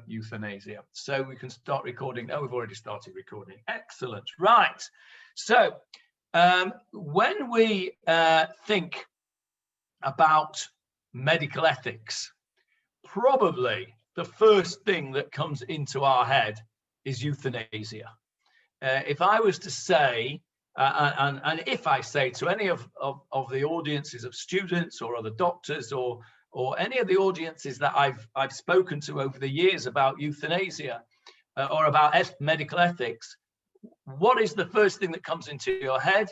euthanasia. So we can start recording. Oh, we've already started recording. Excellent. Right. So when we think about medical ethics, probably the first thing that comes into our head is euthanasia. If I was to say, and if I say to any of the audiences of students or other doctors or any of the audiences that I've spoken to over the years about euthanasia or about medical ethics, what is the first thing that comes into your head?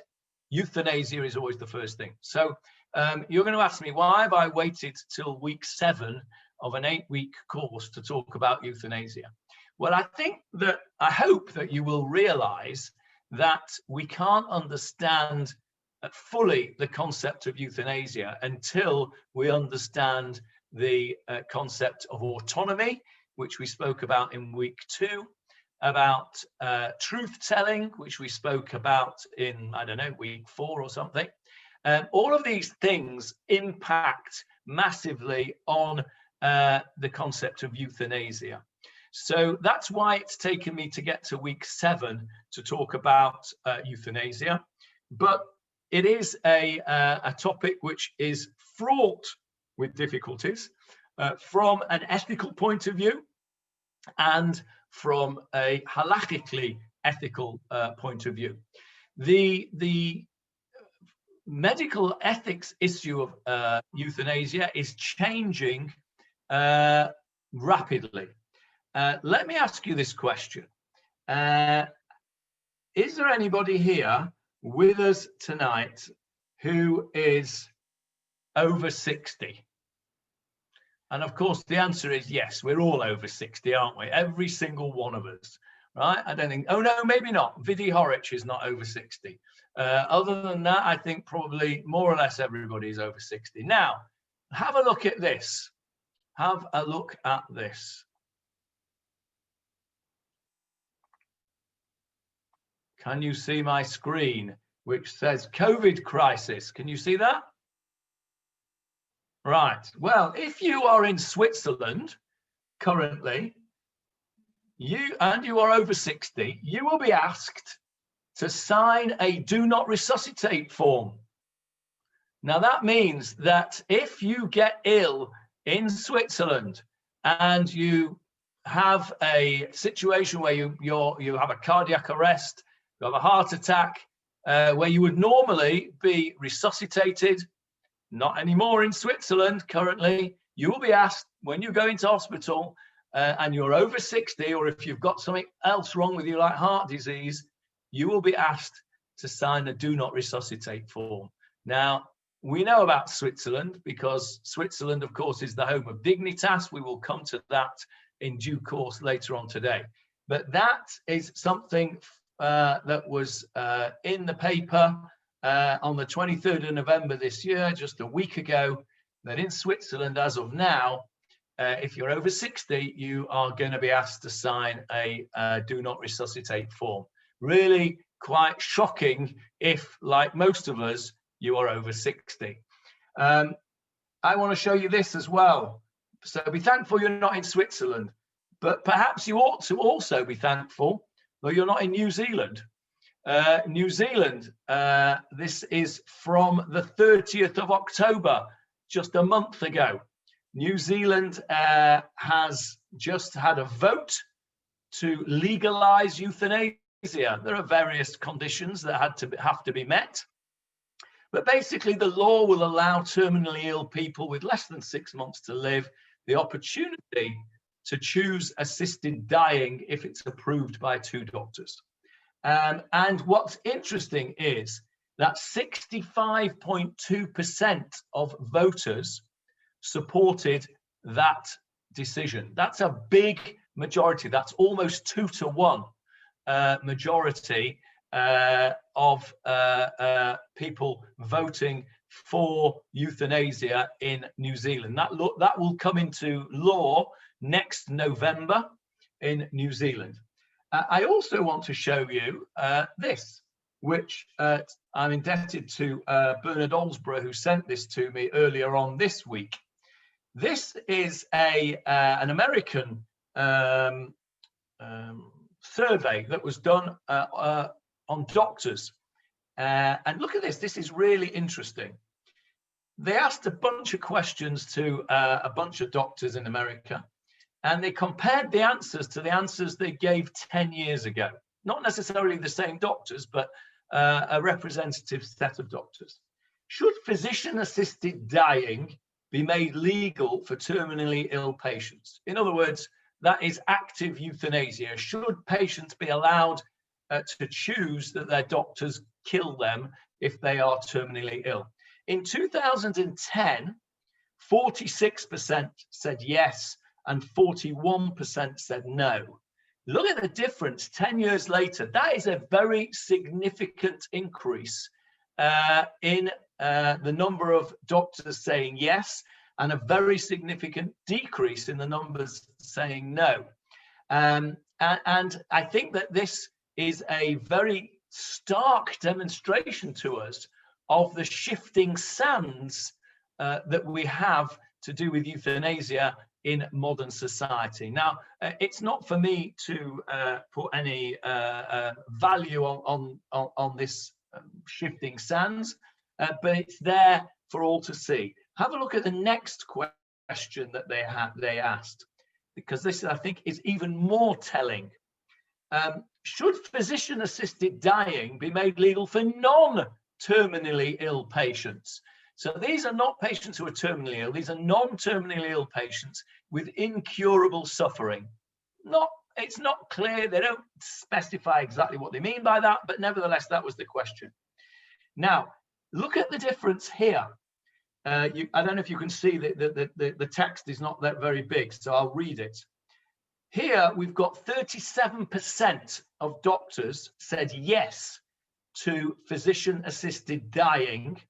Euthanasia is always the first thing. So you're going to ask me, why have I waited till week 7 of an 8-week course to talk about euthanasia? Well, I hope that you will realize that we can't understand fully the concept of euthanasia until we understand the concept of autonomy, which we spoke about in week 2, about truth telling, which we spoke about in, I don't know, week 4 or something. All of these things impact massively on the concept of euthanasia. So that's why it's taken me to get to week 7 to talk about euthanasia. But it is a topic which is fraught with difficulties from an ethical point of view and from a halachically ethical point of view. The medical ethics issue of euthanasia is changing rapidly. Let me ask you this question. Is there anybody here with us tonight who is over 60? And of course, the answer is yes, we're all over 60, aren't we? Every single one of us, right? I don't think, oh no, maybe not. Vidi Horich is not over 60. Other than that, I think probably more or less everybody is over 60. Now, have a look at this. Have a look at this. Can you see my screen, which says COVID crisis? Can you see that? Right. Well, if you are in Switzerland currently, you are over 60, you will be asked to sign a do not resuscitate form. Now, that means that if you get ill in Switzerland and you have a situation where you have a cardiac arrest, you have a heart attack, where you would normally be resuscitated, not anymore in Switzerland currently, you will be asked when you go into hospital and you're over 60, or if you've got something else wrong with you like heart disease, you will be asked to sign a do not resuscitate form. Now, we know about Switzerland because Switzerland, of course, is the home of Dignitas. We will come to that in due course later on today. But that is something that was in the paper on the 23rd of November this year, just a week ago, that in Switzerland, as of now, if you're over 60, you are going to be asked to sign a do not resuscitate form. Really quite shocking if, like most of us, you are over 60. I want to show you this as well. So be thankful you're not in Switzerland, but perhaps you ought to also be thankful that you're not in New Zealand. New Zealand, this is from the 30th of October, just a month ago. New Zealand has just had a vote to legalize euthanasia. There are various conditions that have to be met. But basically, the law will allow terminally ill people with less than 6 months to live the opportunity to choose assisted dying if it's approved by 2 doctors. And what's interesting is that 65.2% of voters supported that decision. That's a big majority. That's almost 2 to 1 majority of people voting for euthanasia in New Zealand. That will come into law next November in New Zealand. I also want to show you this, which I'm indebted to Bernard Olsborough, who sent this to me earlier on this week. This is an American survey that was done on doctors. And look at this. This is really interesting. They asked a bunch of questions to a bunch of doctors in America, and they compared the answers to the answers they gave 10 years ago. Not necessarily the same doctors, but a representative set of doctors. Should physician-assisted dying be made legal for terminally ill patients? In other words, that is active euthanasia. Should patients be allowed to choose that their doctors kill them if they are terminally ill? In 2010, 46% said yes and 41% said no. Look at the difference 10 years later. That is a very significant increase in the number of doctors saying yes, and a very significant decrease in the numbers saying no. And I think that this is a very stark demonstration to us of the shifting sands that we have to do with euthanasia in modern society. Now, it's not for me to put any value on this shifting sands, but it's there for all to see. Have a look at the next question that they asked, because this, I think, is even more telling. Should physician-assisted dying be made legal for non-terminally ill patients? So these are not patients who are terminally ill. These are non-terminally ill patients with incurable suffering. It's not clear. They don't specify exactly what they mean by that, but nevertheless, that was the question. Now, look at the difference here. I don't know if you can see the text is not that very big, so I'll read it. Here, we've got 37% of doctors said yes to physician-assisted dying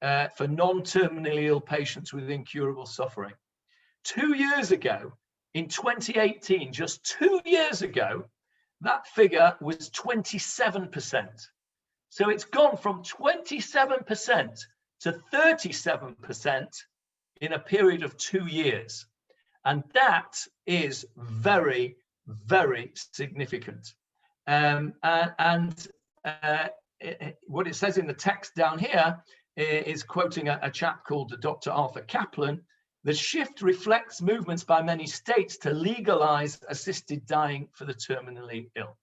for non-terminally ill patients with incurable suffering. 2 years ago, in 2018, just 2 years ago, that figure was 27%. So it's gone from 27% to 37% in a period of 2 years. And that is very, very significant. What it says in the text down here is quoting a chap called Dr. Arthur Kaplan. The shift reflects movements by many states to legalize assisted dying for the terminally ill.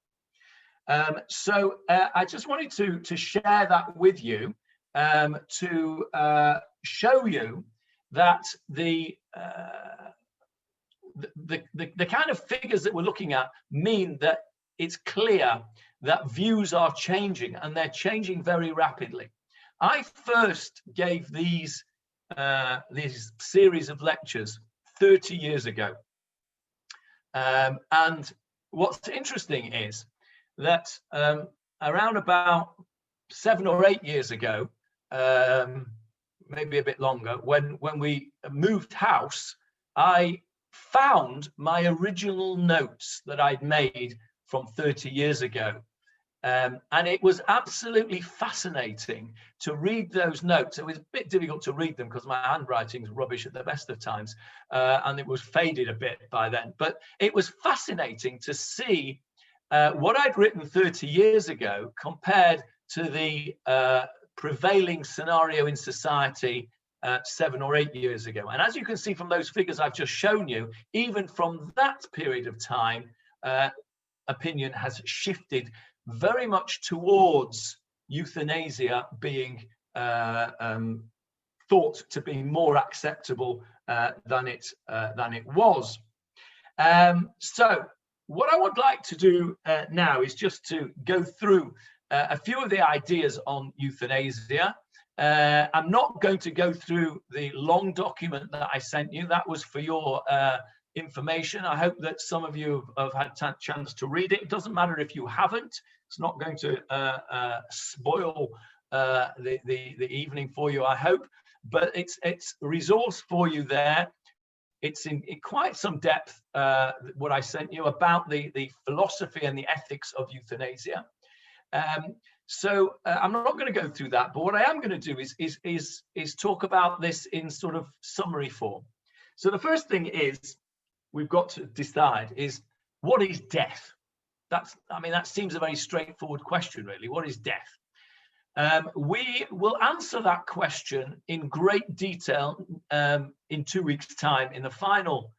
So I just wanted to share that with you to show you that the kind of figures that we're looking at mean that it's clear that views are changing, and they're changing very rapidly. I first gave these series of lectures 30 years ago. And what's interesting is that around about 7 or 8 years ago, maybe a bit longer, when we moved house, I found my original notes that I'd made from 30 years ago. And it was absolutely fascinating to read those notes. It was a bit difficult to read them because my handwriting is rubbish at the best of times, and it was faded a bit by then. But it was fascinating to see what I'd written 30 years ago compared to the prevailing scenario in society 7 or 8 years ago. And as you can see from those figures I've just shown you, even from that period of time, opinion has shifted very much towards euthanasia being thought to be more acceptable than it was. So what I would like to do now is just to go through a few of the ideas on euthanasia. I'm not going to go through the long document that I sent you. That was for your information. I hope that some of you have had a chance to read it. It doesn't matter if you haven't. It's not going to spoil the evening for you, I hope. But it's a resource for you there. It's in quite some depth, what I sent you about the philosophy and the ethics of euthanasia. So I'm not going to go through that, but what I am going to do is talk about this in sort of summary form. So the first thing is, we've got to decide is, what is death? I mean, that seems a very straightforward question, really. What is death? We will answer that question in great detail in 2 weeks' time in the final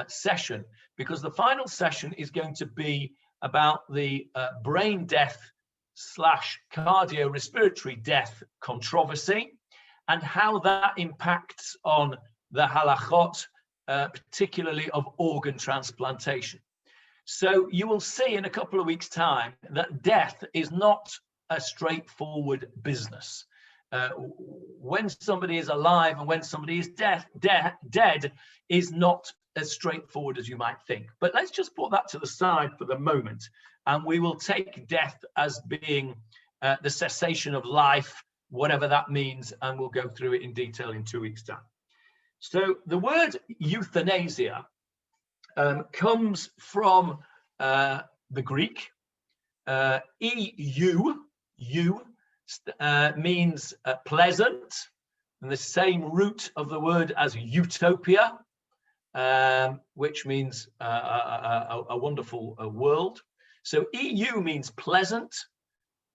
session, because the final session is going to be about the brain death / cardiorespiratory death controversy and how that impacts on the halachot, particularly of organ transplantation. So you will see in a couple of weeks' time that death is not a straightforward business. When somebody is alive and when somebody is dead is not as straightforward as you might think. But let's just put that to the side for the moment, and we will take death as being the cessation of life, whatever that means, and we'll go through it in detail in 2 weeks' time. So the word euthanasia comes from the Greek. Eu means pleasant, and the same root of the word as utopia, which means a wonderful world. So eu means pleasant,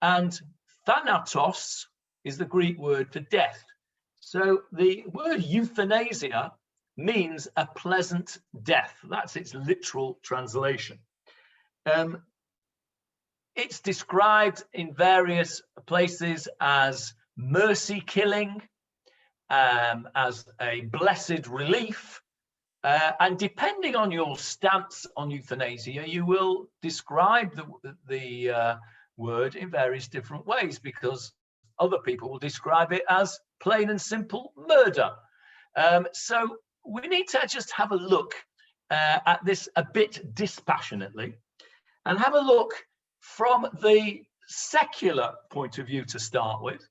and thanatos is the Greek word for death. So the word euthanasia means a pleasant death. That's its literal translation. It's described in various places as mercy killing, as a blessed relief, and depending on your stance on euthanasia, you will describe the word in various different ways, because other people will describe it as plain and simple murder. So we need to just have a look at this a bit dispassionately, and have a look from the secular point of view to start with,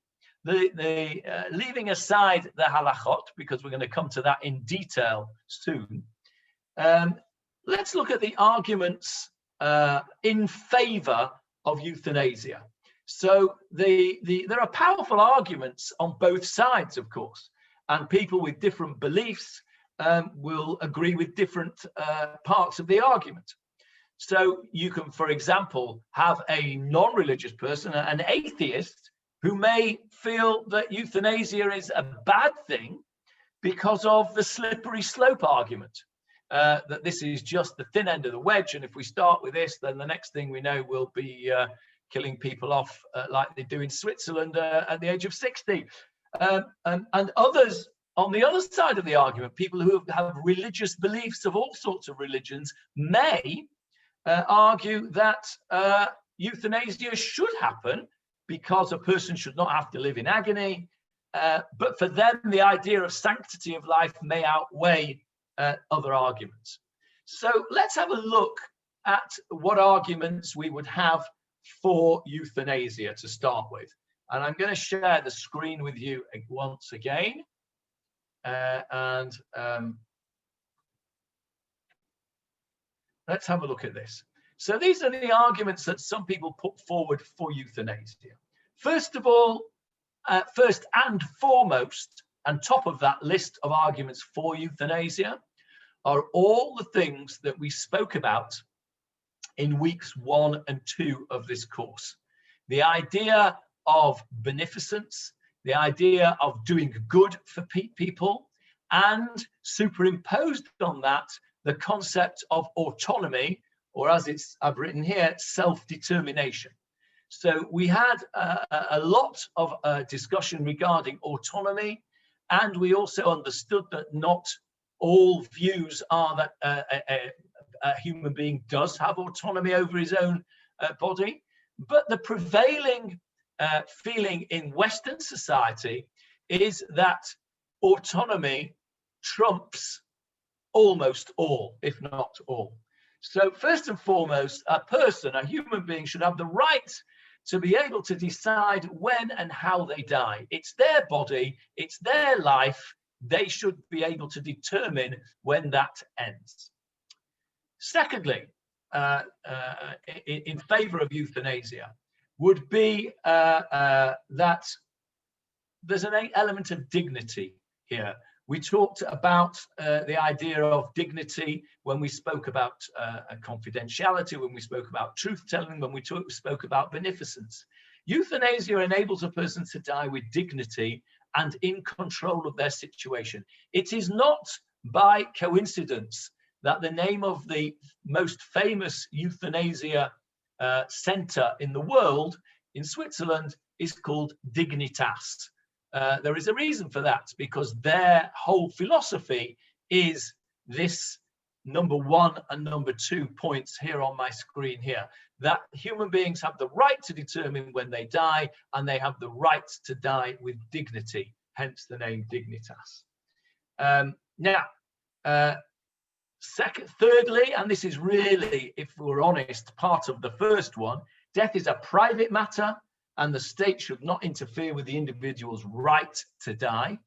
leaving aside the halachot, because we're going to come to that in detail soon. Let's look at the arguments in favor of euthanasia. So there are powerful arguments on both sides, of course, and people with different beliefs will agree with different parts of the argument. So you can, for example, have a non-religious person, an atheist, who may feel that euthanasia is a bad thing because of the slippery slope argument, that this is just the thin end of the wedge, and if we start with this, then the next thing we know we'll be killing people off like they do in Switzerland at the age of 60. And others on the other side of the argument, people who have religious beliefs of all sorts of religions, may argue that euthanasia should happen because a person should not have to live in agony. But for them, the idea of sanctity of life may outweigh other arguments. So let's have a look at what arguments we would have for euthanasia to start with. And I'm going to share the screen with you once again. Let's have a look at this. So these are the arguments that some people put forward for euthanasia. First of all, first and foremost, and top of that list of arguments for euthanasia, are all the things that we spoke about in weeks 1 and 2 of this course. The idea of beneficence, the idea of doing good for people, and superimposed on that, the concept of autonomy, or as I've written here, self-determination. So we had a lot of discussion regarding autonomy, and we also understood that not all views are that a human being does have autonomy over his own body, but the prevailing feeling in Western society is that autonomy trumps almost all, if not all. So first and foremost, a human being should have the right to be able to decide when and how they die. It's their body, it's their life. They should be able to determine when that ends. Secondly, in favor of euthanasia would be that there's an element of dignity here. We talked about the idea of dignity when we spoke about confidentiality, when we spoke about truth-telling, when we spoke about beneficence. Euthanasia enables a person to die with dignity and in control of their situation. It is not by coincidence that the name of the most famous euthanasia center in the world in Switzerland is called Dignitas. There is a reason for that, because their whole philosophy is this number 1 and number 2 points here on my screen here, that human beings have the right to determine when they die, and they have the right to die with dignity, hence the name Dignitas. Thirdly, and this is really, if we're honest, part of the first one, death is a private matter, and the state should not interfere with the individual's right to die.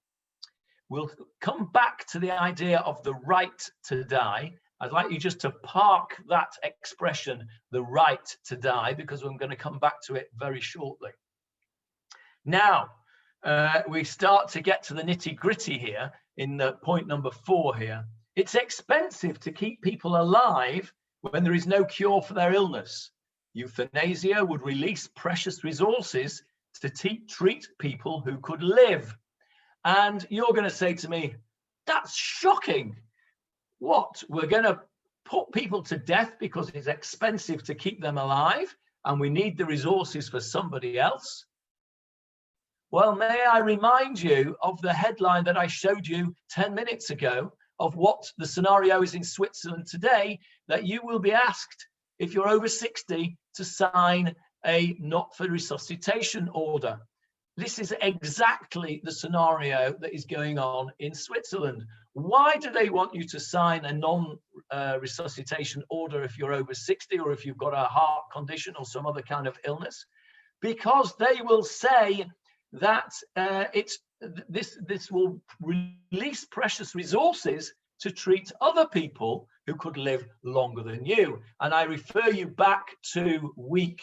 We'll come back to the idea of the right to die. I'd like you just to park that expression, the right to die, because I'm going to come back to it very shortly. Now, we start to get to the nitty-gritty here in the point number 4 here. It's expensive to keep people alive when there is no cure for their illness. Euthanasia would release precious resources to treat people who could live. And you're going to say to me, that's shocking. What? We're going to put people to death because it's expensive to keep them alive and we need the resources for somebody else? Well, may I remind you of the headline that I showed you 10 minutes ago of what the scenario is in Switzerland today, that you will be asked, if you're over 60, to sign a not for resuscitation order. This is exactly the scenario that is going on in Switzerland. Why do they want you to sign a non-resuscitation order if you're over 60 or if you've got a heart condition or some other kind of illness? Because they will say that this will release precious resources to treat other people who could live longer than you. And I refer you back to week,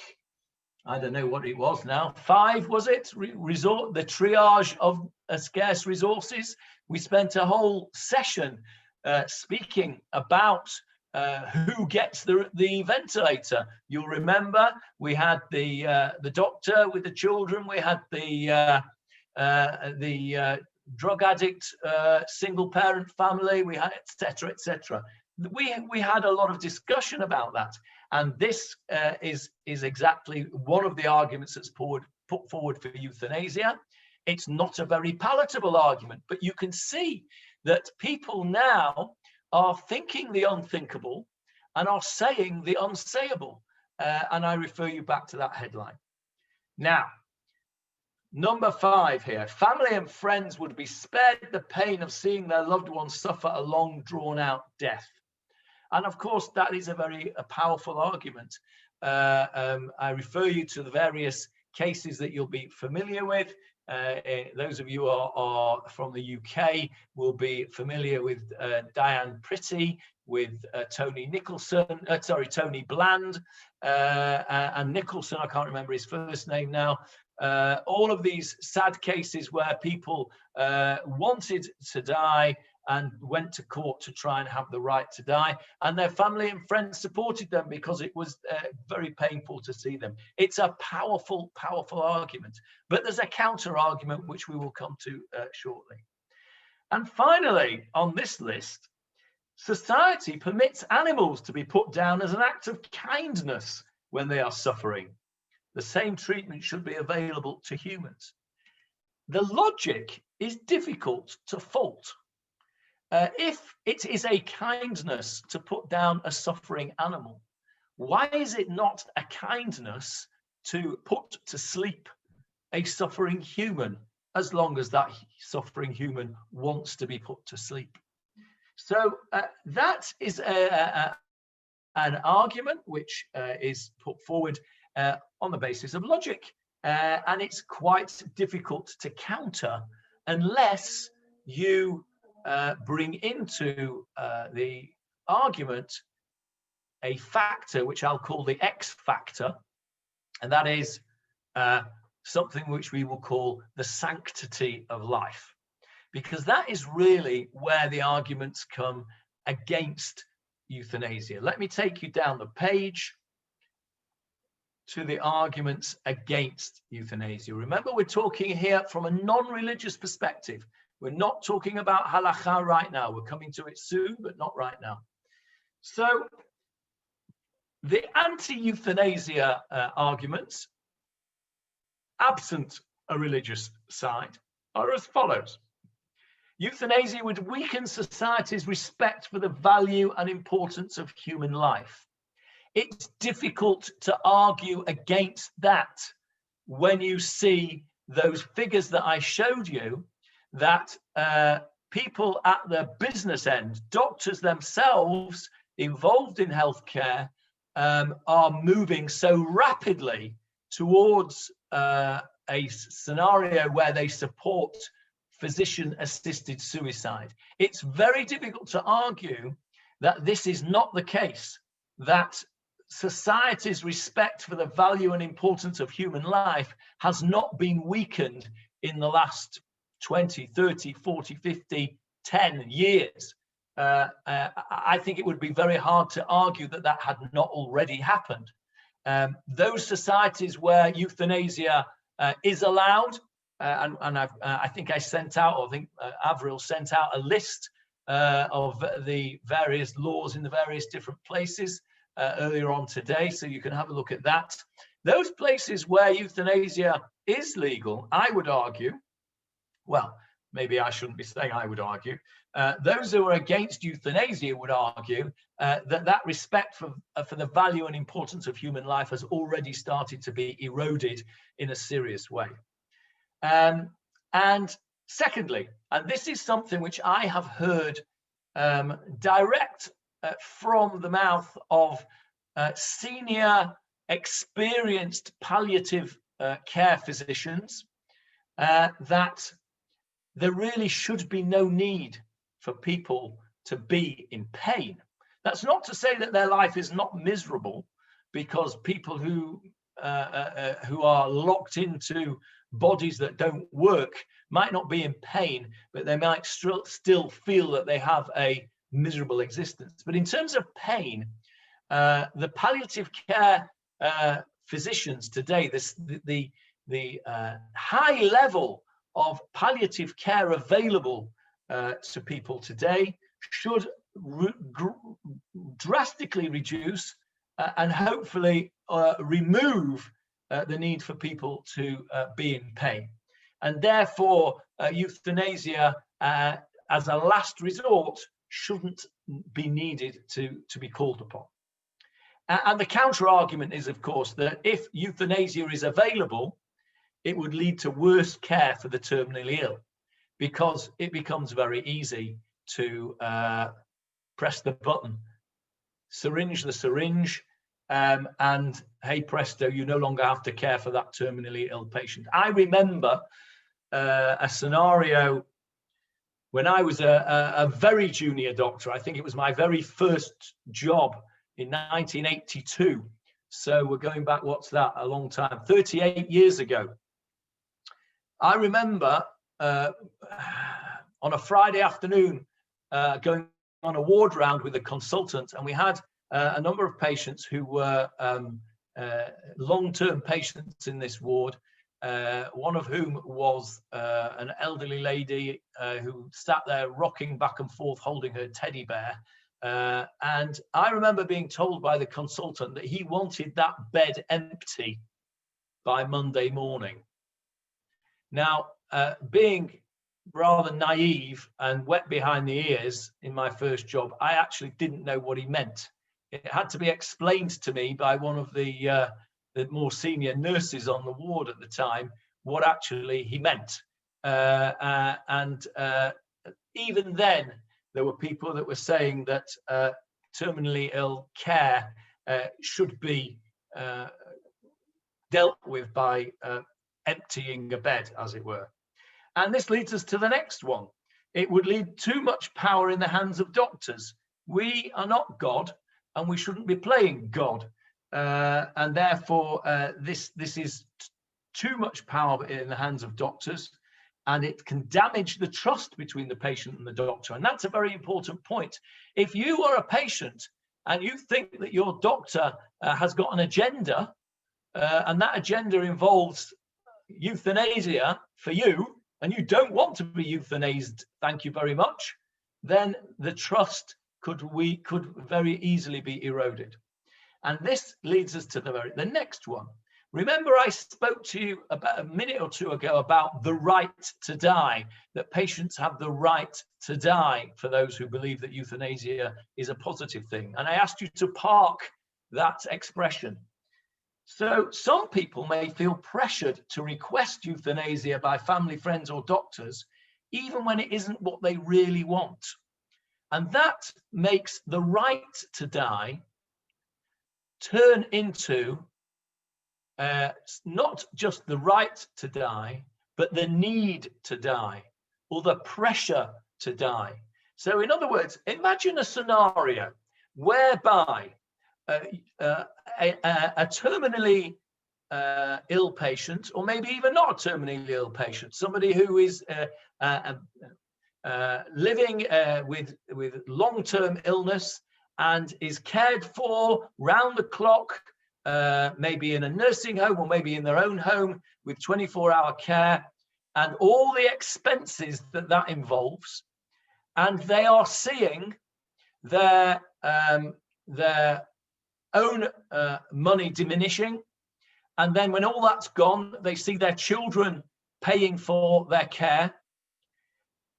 I don't know what it was now, 5, was it? The triage of scarce resources. We spent a whole session speaking about who gets the ventilator. You'll remember we had the doctor with the children, we had the drug addict, single parent family, we had etc. etc. We had a lot of discussion about that, and this is exactly one of the arguments that's put forward for euthanasia. It's not a very palatable argument, but you can see that people now are thinking the unthinkable and are saying the unsayable, and I refer you back to that headline. Now, number 5 here, family and friends would be spared the pain of seeing their loved ones suffer a long drawn out death. And of course, that is a powerful argument. I refer you to the various cases that you'll be familiar with. Those of you who are from the UK will be familiar with Diane Pretty, with Tony Bland, and Nicholson, I can't remember his first name now. All of these sad cases where people wanted to die and went to court to try and have the right to die, and their family and friends supported them because it was very painful to see them. It's a powerful, powerful argument, but there's a counter argument which we will come to shortly. And finally, on this list, society permits animals to be put down as an act of kindness when they are suffering. The same treatment should be available to humans. The logic is difficult to fault. If it is a kindness to put down a suffering animal, why is it not a kindness to put to sleep a suffering human, as long as that suffering human wants to be put to sleep? So that is an argument which is put forward on the basis of logic, and it's quite difficult to counter unless you bring into the argument a factor which I'll call the X factor, and that is something which we will call the sanctity of life. because that is really where the arguments come against euthanasia. Let me take you down the page to the arguments against euthanasia. Remember, we're talking here from a non-religious perspective. We're not talking about halacha right now. We're coming to it soon, but not right now. So the anti-euthanasia arguments, absent a religious side, are as follows. Euthanasia would weaken society's respect for the value and importance of human life. It's difficult to argue against that when you see those figures that I showed you, that people at the business end, doctors themselves involved in healthcare, are moving so rapidly towards a scenario where they support physician-assisted suicide. It's very difficult to argue that this is not the case, that society's respect for the value and importance of human life has not been weakened in the last 20, 30, 40, 50, 10 years. I think it would be very hard to argue that that had not already happened. Those societies where euthanasia is allowed, I think I sent out, or I think Avril sent out a list of the various laws in the various different places earlier on today, so you can have a look at that. Those places where euthanasia is legal, I would argue, well, maybe I shouldn't be saying I would argue, those who are against euthanasia would argue that respect for the value and importance of human life has already started to be eroded in a serious way. And secondly, and this is something which I have heard direct from the mouth of senior, experienced palliative care physicians, that there really should be no need for people to be in pain. That's not to say that their life is not miserable, because people who are locked into bodies that don't work might not be in pain, but they might still feel that they have a miserable existence. But in terms of pain, the palliative care physicians today, the high level of palliative care available to people today should drastically reduce and hopefully remove the need for people to be in pain. And therefore, euthanasia as a last resort shouldn't be needed to be called upon. And the counter argument is, of course, that if euthanasia is available, it would lead to worse care for the terminally ill, because it becomes very easy to press the button, syringe the syringe, and hey presto, you no longer have to care for that terminally ill patient. I remember a scenario when I was a very junior doctor. I think it was my very first job in 1982. So we're going back, what's that, a long time, 38 years ago. I remember on a Friday afternoon going on a ward round with a consultant, and we had a number of patients who were long-term patients in this ward, one of whom was an elderly lady who sat there rocking back and forth holding her teddy bear. And I remember being told by the consultant that he wanted that bed empty by Monday morning. Now, being rather naive and wet behind the ears in my first job, I actually didn't know what he meant. It had to be explained to me by one of the more senior nurses on the ward at the time what actually he meant. And even then, there were people that were saying that terminally ill care should be dealt with by emptying a bed, as it were. And this leads us to the next one. It would leave too much power in the hands of doctors. We are not God, and we shouldn't be playing God. And therefore, this is too much power in the hands of doctors. and it can damage the trust between the patient and the doctor. And that's a very important point. If you are a patient and you think that your doctor has got an agenda, and that agenda involves euthanasia for you, and you don't want to be euthanized, thank you very much, then the trust could very easily be eroded. And this leads us to the next one. Remember, I spoke to you about a minute or two ago about the right to die, that patients have the right to die for those who believe that euthanasia is a positive thing. And I asked you to park that expression. So some people may feel pressured to request euthanasia by family, friends, or doctors, even when it isn't what they really want. And that makes the right to die turn into not just the right to die, but the need to die, or the pressure to die. So in other words, imagine a scenario whereby a terminally ill patient, or maybe even not a terminally ill patient, somebody who is living with long-term illness and is cared for round the clock, maybe in a nursing home or maybe in their own home with 24-hour care, and all the expenses that involves, and they are seeing their own money diminishing, and then when all that's gone, they see their children paying for their care,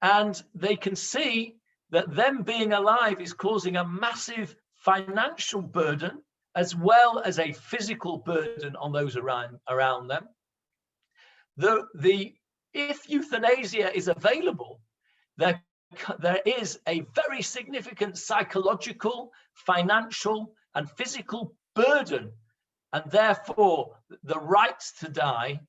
and they can see that them being alive is causing a massive financial burden as well as a physical burden on those around them. If euthanasia is available, there is a very significant psychological, financial, and physical burden, and therefore the right to die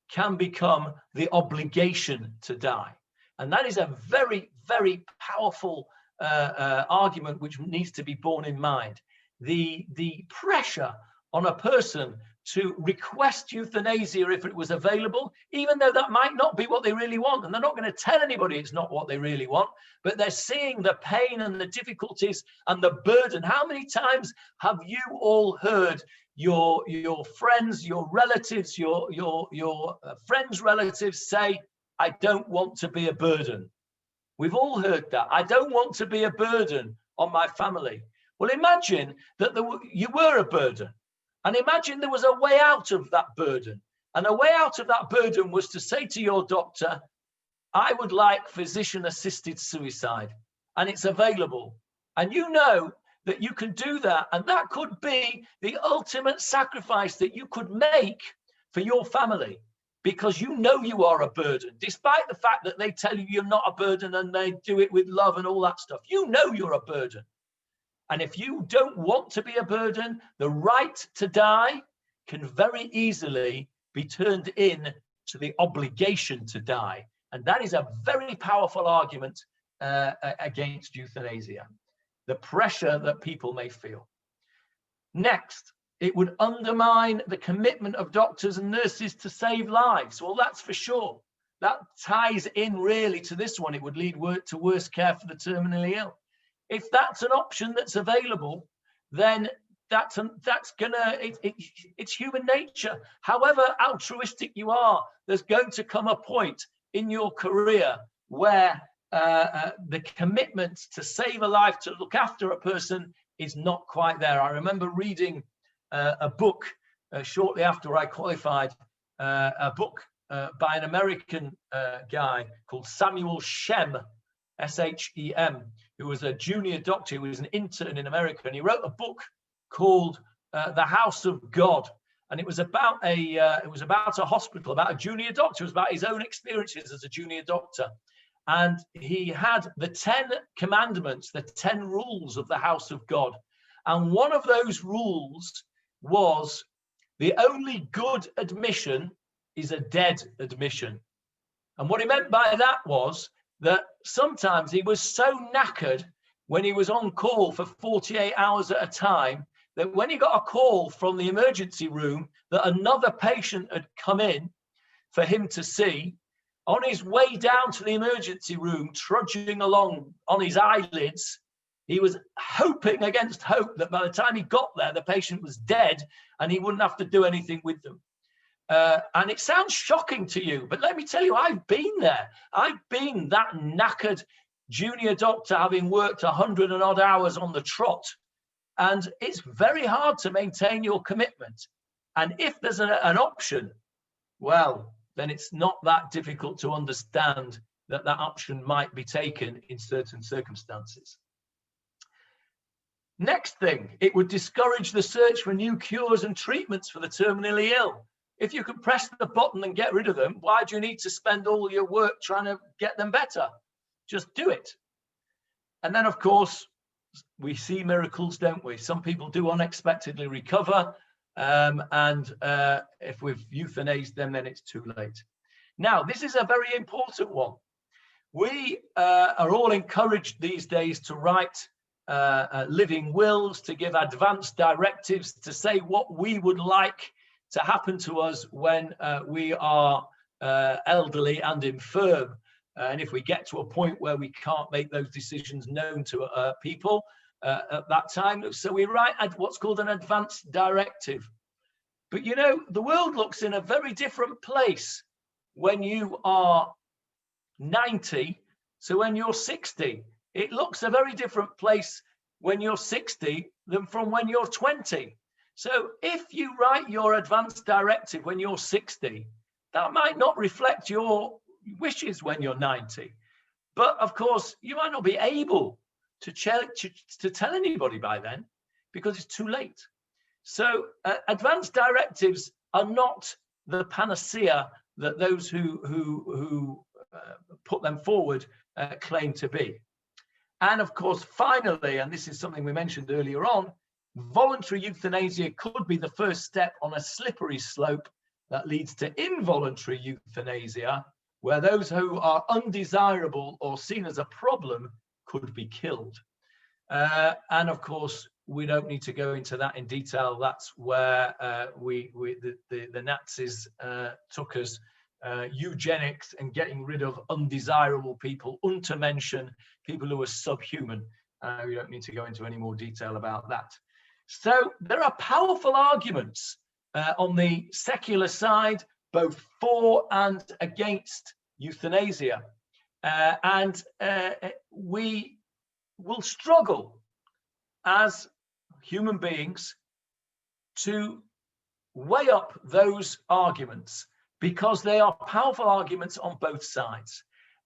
can become the obligation to die. And that is a very, very powerful argument which needs to be borne in mind. The pressure on a person to request euthanasia if it was available, even though that might not be what they really want, and they're not going to tell anybody it's not what they really want, but they're seeing the pain and the difficulties and the burden. How many times have you all heard your friends, your relatives, your friends' relatives say, "I don't want to be a burden"? We've all heard that. "I don't want to be a burden on my family." Well, imagine that you were a burden, and imagine there was a way out of that burden. And a way out of that burden was to say to your doctor, "I would like physician-assisted suicide," and it's available. And you know that you can do that, and that could be the ultimate sacrifice that you could make for your family, because you know you are a burden, despite the fact that they tell you you're not a burden and they do it with love and all that stuff. You know you're a burden. And if you don't want to be a burden, the right to die can very easily be turned in to the obligation to die. And that is a very powerful argument against euthanasia, the pressure that people may feel. Next, it would undermine the commitment of doctors and nurses to save lives. Well, that's for sure. That ties in really to this one. It would lead to worse care for the terminally ill. If that's an option that's available, then it's human nature. However altruistic you are, there's going to come a point in your career where the commitment to save a life, to look after a person, is not quite there. I remember reading a book shortly after I qualified, a book by an American guy called Samuel Shem, S-H-E-M, who was a junior doctor, who was an intern in America, and he wrote a book called The House of God. And it was about a hospital, about a junior doctor. It was about his own experiences as a junior doctor. And he had the 10 commandments, the 10 rules of the house of God. And one of those rules was the only good admission is a dead admission. And what he meant by that was that sometimes he was so knackered when he was on call for 48 hours at a time that when he got a call from the emergency room that another patient had come in for him to see, On his way down to the emergency room, trudging along on his eyelids, he was hoping against hope that by the time he got there, the patient was dead and he wouldn't have to do anything with them. And it sounds shocking to you, but let me tell you, I've been there. I've been that knackered junior doctor, having worked 100 and odd hours on the trot. And it's very hard to maintain your commitment. And if there's an option, well, then it's not that difficult to understand that that option might be taken in certain circumstances. Next thing, it would discourage the search for new cures and treatments for the terminally ill. If you can press the button and get rid of them, why do you need to spend all your work trying to get them better? Just do it. And then, of course, we see miracles, don't we? Some people do unexpectedly recover. If we've euthanized them, then it's too late. Now, this is a very important one. We are all encouraged these days to write living wills, to give advance directives, to say what we would like to happen to us when we are elderly and infirm. And if we get to a point where we can't make those decisions known to people at that time, so we write what's called an advance directive. But you know, the world looks in a very different place when you are 90. So when you're 60, it looks a very different place when you're 60 than from when you're 20. So if you write your advance directive when you're 60, that might not reflect your wishes when you're 90. But of course, you might not be able to tell anybody by then because it's too late. So advance directives are not the panacea that those who put them forward claim to be. And of course, finally, and this is something we mentioned earlier on, voluntary euthanasia could be the first step on a slippery slope that leads to involuntary euthanasia, where those who are undesirable or seen as a problem could be killed. And of course, we don't need to go into that in detail. That's where the Nazis took us. Eugenics and getting rid of undesirable people, to mention people who are subhuman. We don't need to go into any more detail about that. So there are powerful arguments on the secular side, both for and against euthanasia. And we will struggle as human beings to weigh up those arguments, because they are powerful arguments on both sides.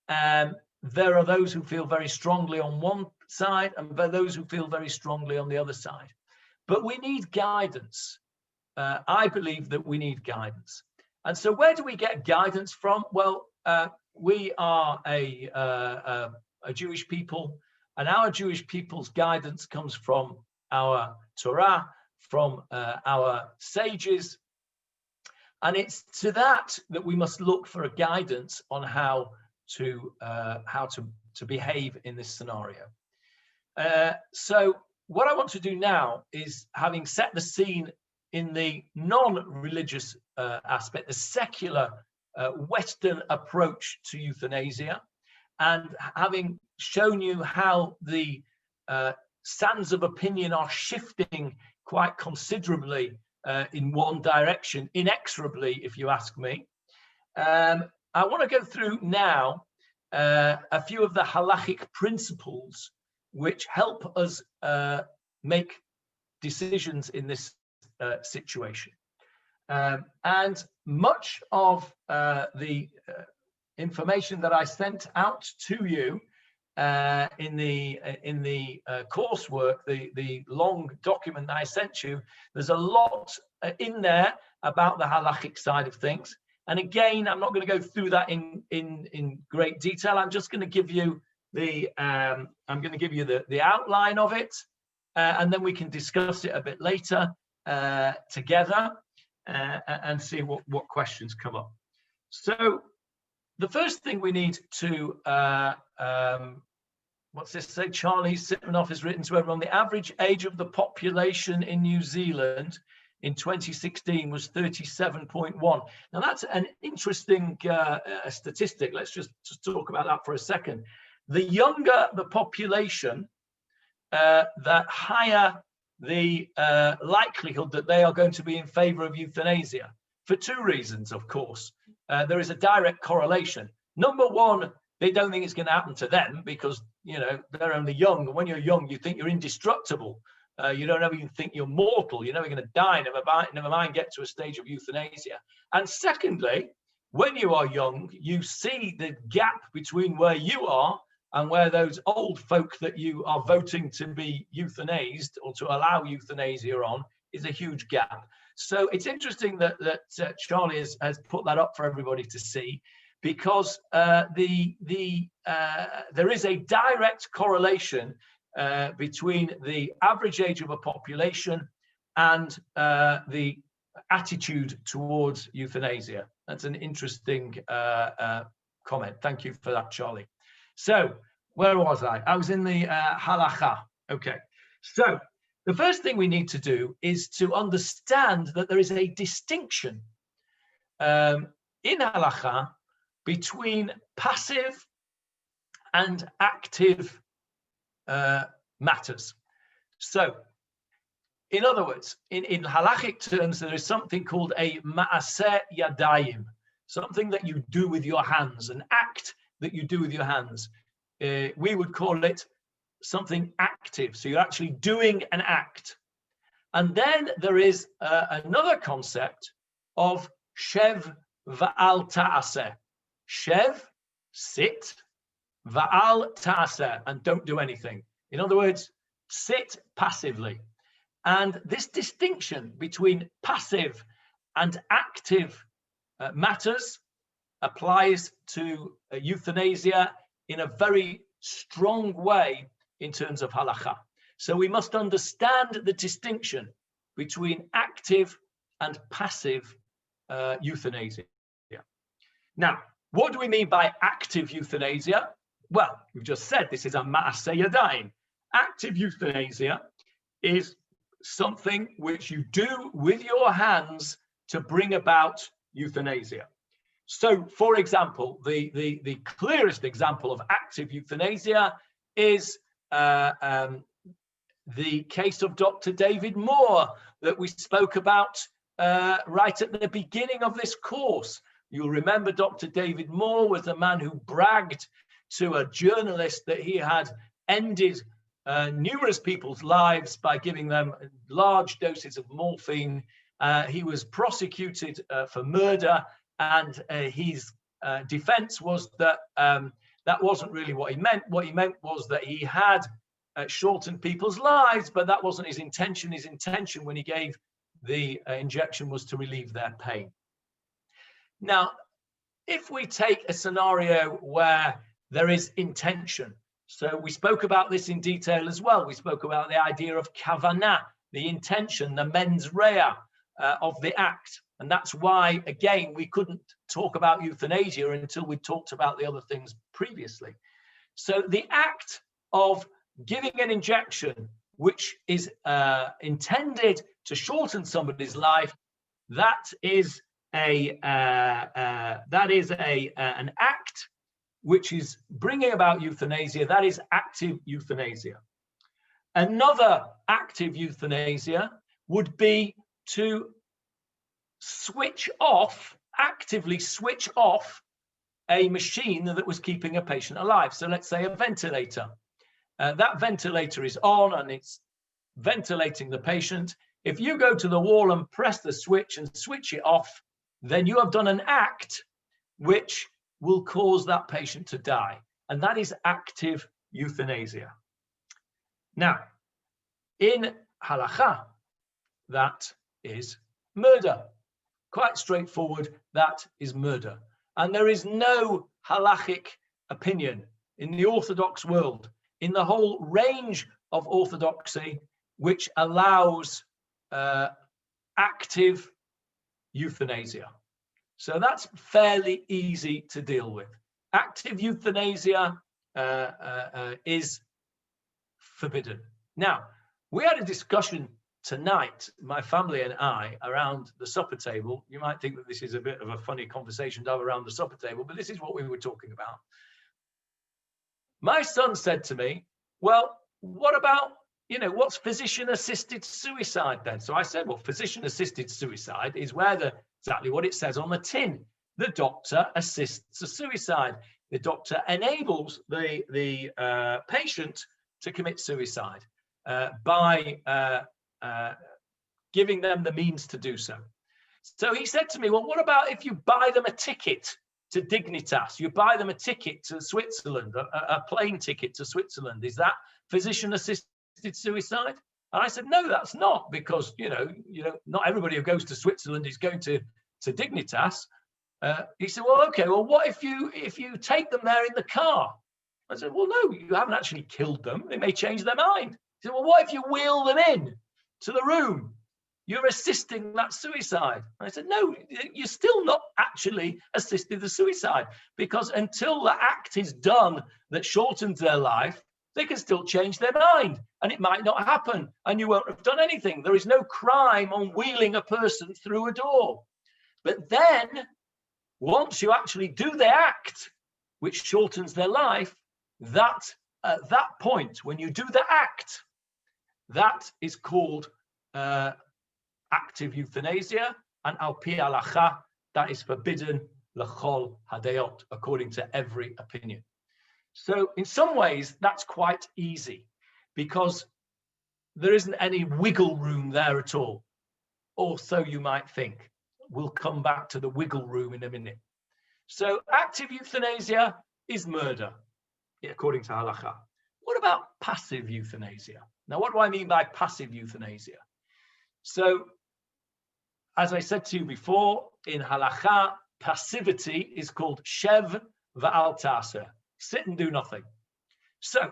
There are those who feel very strongly on one side and those who feel very strongly on the other side. But we need guidance. I believe that we need guidance. And so where do we get guidance from? Well, we are a Jewish people, and our Jewish people's guidance comes from our Torah, from our sages. And it's to that we must look for a guidance on how to behave in this scenario. So what I want to do now is, having set the scene in the non-religious aspect, the secular Western approach to euthanasia, and having shown you how the sands of opinion are shifting quite considerably in one direction, inexorably, if you ask me. I want to go through now a few of the halachic principles which help us make decisions in this situation. And much of the information that I sent out to you in the coursework, the long document that I sent you, there's a lot in there about the halachic side of things. And again, I'm not going to go through that in great detail. I'm just going to give you the outline of it, and then we can discuss it a bit later together and see what questions come up. So the first thing we need to what's this say? Charlie Sipmanoff has written to everyone: the average age of the population in New Zealand in 2016 was 37.1. Now that's an interesting statistic. Let's just talk about that for a second. The younger the population, the higher the likelihood that they are going to be in favor of euthanasia, for two reasons, of course. There is a direct correlation. Number one, they don't think it's going to happen to them because, you know, they're only young. And when you're young, you think you're indestructible. You don't ever even think you're mortal. You're never going to die, never mind get to a stage of euthanasia. And secondly, when you are young, you see the gap between where you are and where those old folk that you are voting to be euthanized or to allow euthanasia on is a huge gap. So it's interesting that Charlie has put that up for everybody to see, because there is a direct correlation between the average age of a population and the attitude towards euthanasia. That's an interesting comment. Thank you for that, Charlie. So where was I? I was in the halacha. Okay. So the first thing we need to do is to understand that there is a distinction in halacha between passive and active matters. So, in other words, in halachic terms, there is something called a ma'aseh yadayim, something that you do with your hands, an act that you do with your hands. We would call it something active. So you're actually doing an act. And then there is another concept of shev va'al ta'aseh. Shev, sit, va'al ta'aseh, and don't do anything. In other words, sit passively. And this distinction between passive and active matters applies to euthanasia in a very strong way in terms of halacha. So we must understand the distinction between active and passive euthanasia. Now, what do we mean by active euthanasia? Well, we've just said this is a ma'aseh yadayim. Active euthanasia is something which you do with your hands to bring about euthanasia. So, for example, the clearest example of active euthanasia is the case of Dr. David Moore that we spoke about right at the beginning of this course. You'll remember Dr. David Moore was a man who bragged to a journalist that he had ended numerous people's lives by giving them large doses of morphine. He was prosecuted for murder, and his defense was that that wasn't really what he meant. What he meant was that he had shortened people's lives, but that wasn't his intention. His intention when he gave the injection was to relieve their pain. Now, if we take a scenario where there is intention, so we spoke about this in detail as well. We spoke about the idea of kavanah, the intention, the mens rea of the act. And that's why, again, we couldn't talk about euthanasia until we talked about the other things previously. So the act of giving an injection, which is intended to shorten somebody's life, that is an act which is bringing about euthanasia. That is active euthanasia. Another active euthanasia would be to actively switch off a machine that was keeping a patient alive. So let's say a ventilator. That ventilator is on and it's ventilating the patient. If you go to the wall and press the switch and switch it off, then you have done an act which will cause that patient to die. And that is active euthanasia. Now, in halacha, that is murder. Quite straightforward, that is murder. And there is no halachic opinion in the Orthodox world, in the whole range of orthodoxy, which allows active euthanasia. So that's fairly easy to deal with. Active euthanasia is forbidden. Now, we had a discussion tonight, my family and I, around the supper table, you might think that this is a bit of a funny conversation to have around the supper table, but this is what we were talking about. My son said to me, well, what about, what's physician-assisted suicide then? So I said, well, physician-assisted suicide is where exactly what it says on the tin. The doctor assists a suicide. The doctor enables the patient to commit suicide by giving them the means to do so. So he said to me, well, what about if you buy them a ticket to Dignitas? You buy them a ticket to Switzerland, a plane ticket to Switzerland. Is that physician-assisted suicide? And I said, no, that's not, because not everybody who goes to Switzerland is going to Dignitas. He said, well, okay, well, what if you take them there in the car? I said, well, no, you haven't actually killed them. They may change their mind. He said, well, what if you wheel them in to the room? You're assisting that suicide. And I said, no, you're still not actually assisting the suicide, because until the act is done that shortens their life, they can still change their mind, and it might not happen, and you won't have done anything. There is no crime on wheeling a person through a door. But then, once you actually do the act, which shortens their life, that at that point, when you do the act, that is called active euthanasia, and al pi halacha, that is forbidden l'chol hadayot, according to every opinion. So in some ways, that's quite easy, because there isn't any wiggle room there at all, or so you might think. We'll come back to the wiggle room in a minute. So active euthanasia is murder, according to halacha. What about passive euthanasia? Now, what do I mean by passive euthanasia? So, as I said to you before, in halacha, passivity is called shev va'al ta'aseh, sit and do nothing. So,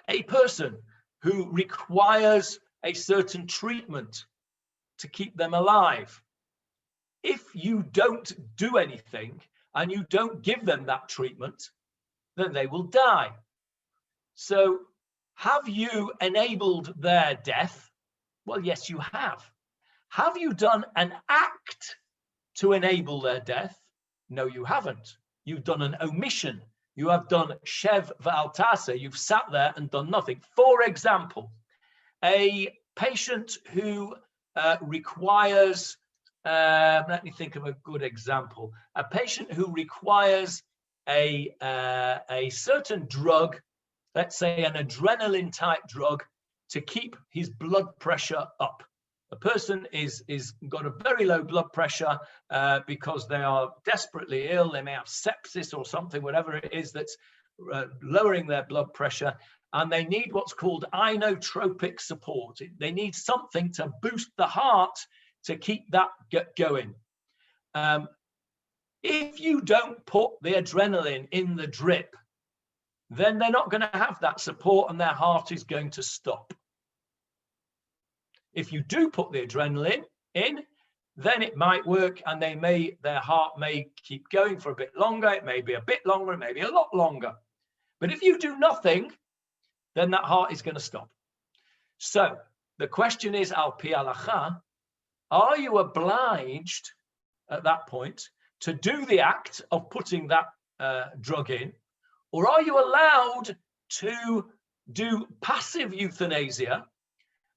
a person who requires a certain treatment to keep them alive, if you don't do anything and you don't give them that treatment, then they will die. So, have you enabled their death? Well, yes, you have. Have you done an act to enable their death? No, you haven't. You've done an omission. You have done shev va'al ta'aseh. You've sat there and done nothing. For example, a patient who requires, let me think of a good example. A patient who requires a certain drug, let's say an adrenaline type drug, to keep his blood pressure up. A person is got a very low blood pressure because they are desperately ill. They may have sepsis or something, whatever it is that's lowering their blood pressure, and they need what's called inotropic support. They need something to boost the heart to keep that going. If you don't put the adrenaline in the drip, then they're not going to have that support and their heart is going to stop. If you do put the adrenaline in, then it might work, and their heart may keep going for a bit longer. It may be a bit longer, it may be a lot longer. But if you do nothing, then that heart is going to stop. So the question is, al pi halacha, are you obliged at that point to do the act of putting that drug in, or are you allowed to do passive euthanasia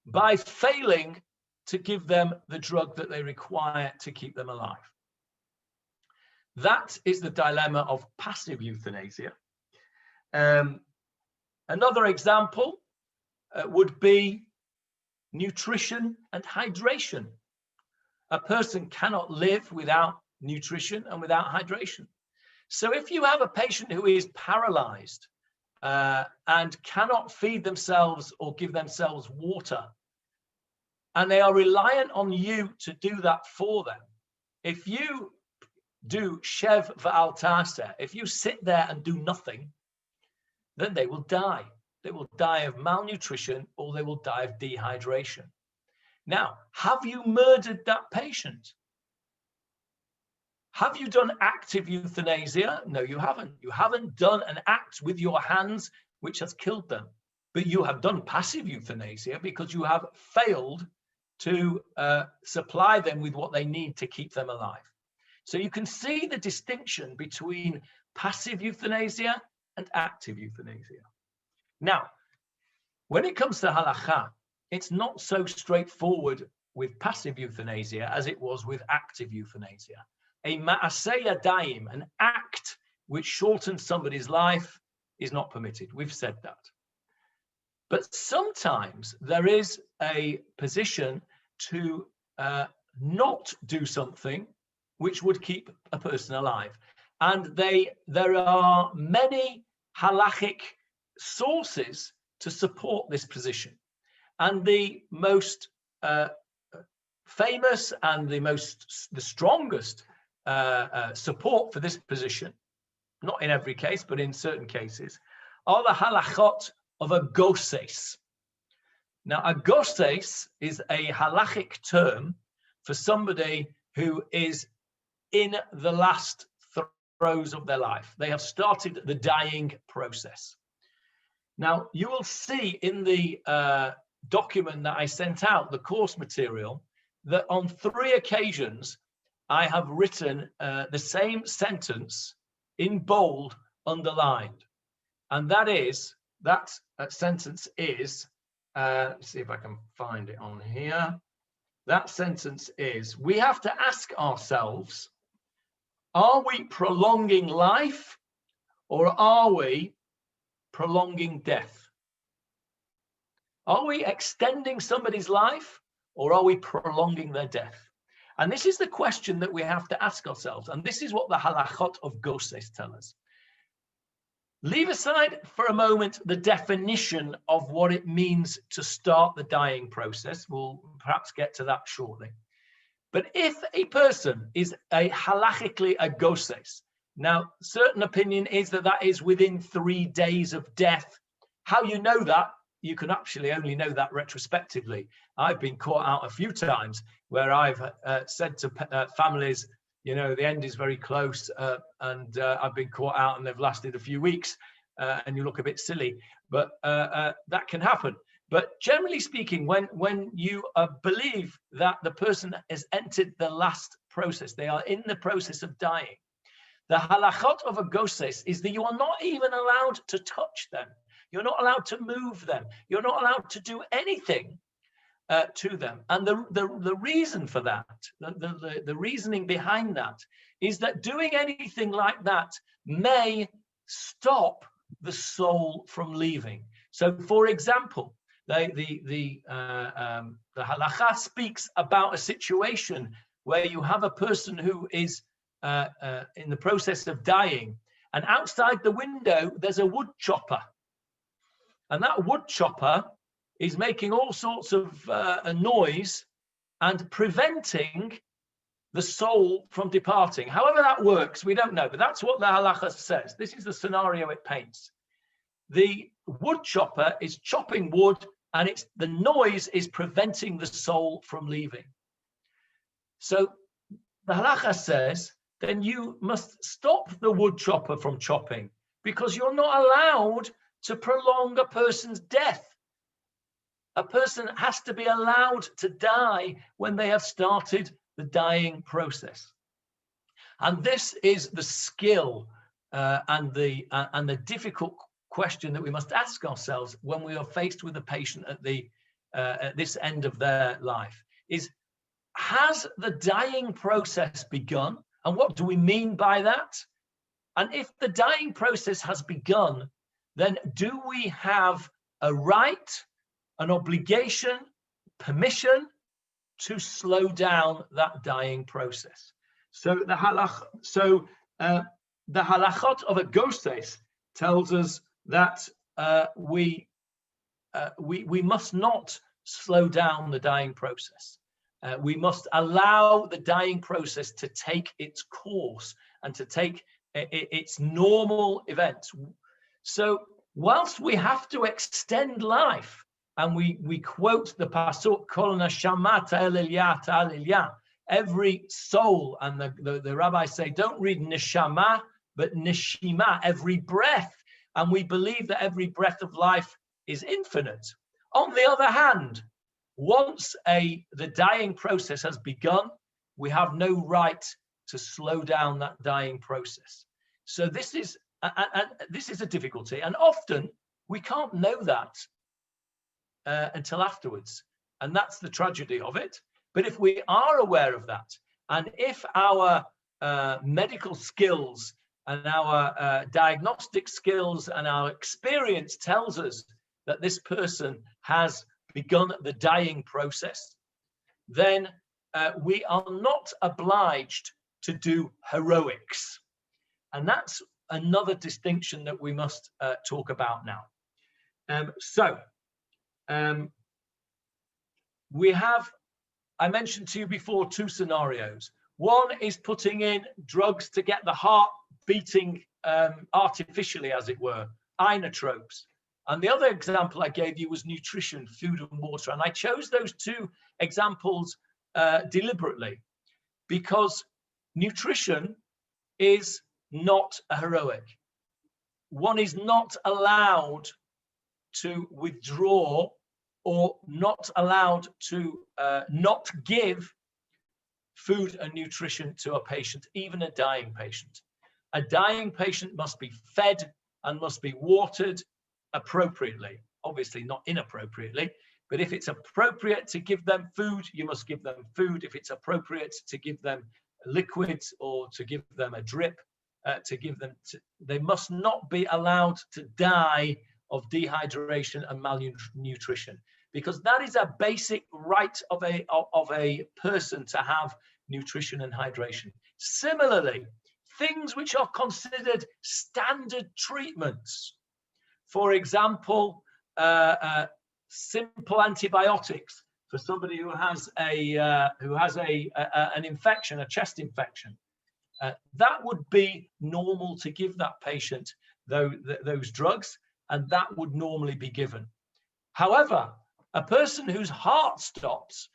by failing to give them the drug that they require to keep them alive? That is the dilemma of passive euthanasia. Another example would be nutrition and hydration. A person cannot live without nutrition and without hydration. So if you have a patient who is paralyzed and cannot feed themselves or give themselves water, and they are reliant on you to do that for them, if you do shev va'al ta'aseh, if you sit there and do nothing, then they will die. They will die of malnutrition, or they will die of dehydration. Now, have you murdered that patient? Have you done active euthanasia? No, you haven't. You haven't done an act with your hands which has killed them. but you have done passive euthanasia because you have failed to supply them with what they need to keep them alive. So you can see the distinction between passive euthanasia and active euthanasia. Now, when it comes to halakha, it's not so straightforward with passive euthanasia as it was with active euthanasia. A ma'aseh yadayim, an act which shortens somebody's life, is not permitted. We've said that. But sometimes there is a position to not do something which would keep a person alive. And there are many halachic sources to support this position. And the most famous and the strongest support for this position, not in every case, but in certain cases, are the halachot of a goses. Now, a goses is a halachic term for somebody who is in the last throes of their life. They have started the dying process. Now, you will see in the document that I sent out, the course material, that on 3 occasions, I have written the same sentence in bold, underlined. And that sentence is, let's see if I can find it on here. That sentence is, we have to ask ourselves, are we prolonging life or are we prolonging death? Are we extending somebody's life or are we prolonging their death? And this is the question that we have to ask ourselves. And this is what the halachot of goses tell us. Leave aside for a moment the definition of what it means to start the dying process. We'll perhaps get to that shortly. But if a person is halachically a goses, now certain opinion is that is within 3 days of death. How you know that? You can actually only know that retrospectively. I've been caught out a few times where I've said to families, you know, the end is very close, and I've been caught out and they've lasted a few weeks, and you look a bit silly, but that can happen. But generally speaking, when you believe that the person has entered the last process, they are in the process of dying, the halachot of a goses is that you are not even allowed to touch them. You're not allowed to move them. You're not allowed to do anything to them. And the reason for that, the reasoning behind that, is that doing anything like that may stop the soul from leaving. So, for example, the halacha speaks about a situation where you have a person who is in the process of dying, and outside the window there's a wood chopper. And that wood chopper is making all sorts of a noise and preventing the soul from departing. However that works, we don't know, but that's what the halacha says. This is the scenario it paints. The wood chopper is chopping wood, and the noise is preventing the soul from leaving. So the halacha says, then you must stop the wood chopper from chopping, because you're not allowed to prolong a person's death. A person has to be allowed to die when they have started the dying process. And this is the skill and the difficult question that we must ask ourselves when we are faced with a patient at this end of their life, is, has the dying process begun? And what do we mean by that? And if the dying process has begun, then do we have a right, an obligation, permission to slow down that dying process? So the halachot of a goses tells us that we must not slow down the dying process. We must allow the dying process to take its course and to take its normal events. So whilst we have to extend life, and we quote the pasuk Kol neshama ta'elilya ta'elilya, every soul, and the rabbis say don't read neshama but neshima, every breath, and we believe that every breath of life is infinite. On the other hand, once the dying process has begun, we have no right to slow down that dying process. So this is a difficulty, and often we can't know that until afterwards, and that's the tragedy of it. But if we are aware of that, and if our medical skills and our diagnostic skills and our experience tells us that this person has begun the dying process, then we are not obliged to do heroics. And that's another distinction that we must talk about now. We have, I mentioned to you before, two scenarios. One is putting in drugs to get the heart beating artificially, as it were, inotropes. And the other example I gave you was nutrition, food and water. And I chose those two examples deliberately because nutrition is not a heroic. One is not allowed to withdraw or not allowed to not give food and nutrition to a patient, even a dying patient. A dying patient must be fed and must be watered appropriately, obviously not inappropriately, but if it's appropriate to give them food, you must give them food. If it's appropriate to give them liquids or to give them a drip, they must not be allowed to die of dehydration and malnutrition, because that is a basic right of a person to have nutrition and hydration. Similarly, things which are considered standard treatments, for example, simple antibiotics for somebody who has an infection, a chest infection, that would be normal to give that patient those drugs, and that would normally be given. However, a person whose heart stops,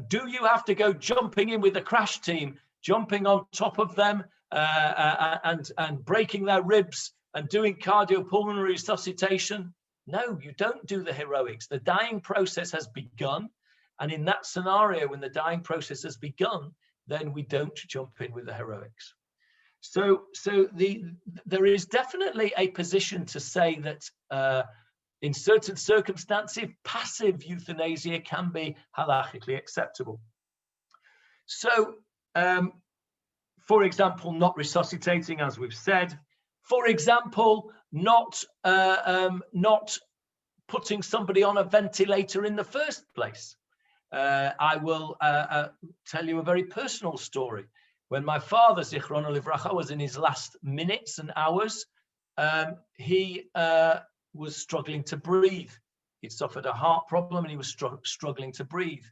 do you have to go jumping in with the crash team, jumping on top of them and breaking their ribs and doing cardiopulmonary resuscitation? No, you don't do the heroics. The dying process has begun. And in that scenario, when the dying process has begun, then we don't jump in with the heroics. So there is definitely a position to say that in certain circumstances, passive euthanasia can be halachically acceptable. So, for example, not resuscitating, as we've said. For example, not putting somebody on a ventilator in the first place. I will tell you a very personal story. When my father, Zichrono Livracha, was in his last minutes and hours, he was struggling to breathe. He'd suffered a heart problem and he was struggling to breathe.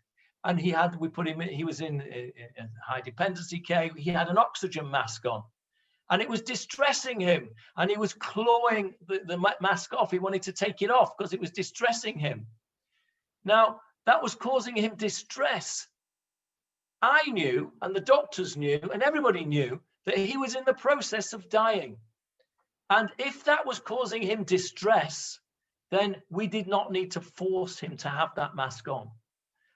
And we put him in, he was in high dependency care. He had an oxygen mask on. And it was distressing him. And he was clawing the mask off. He wanted to take it off because it was distressing him. Now, that was causing him distress. I knew, and the doctors knew, and everybody knew that he was in the process of dying. And if that was causing him distress, then we did not need to force him to have that mask on.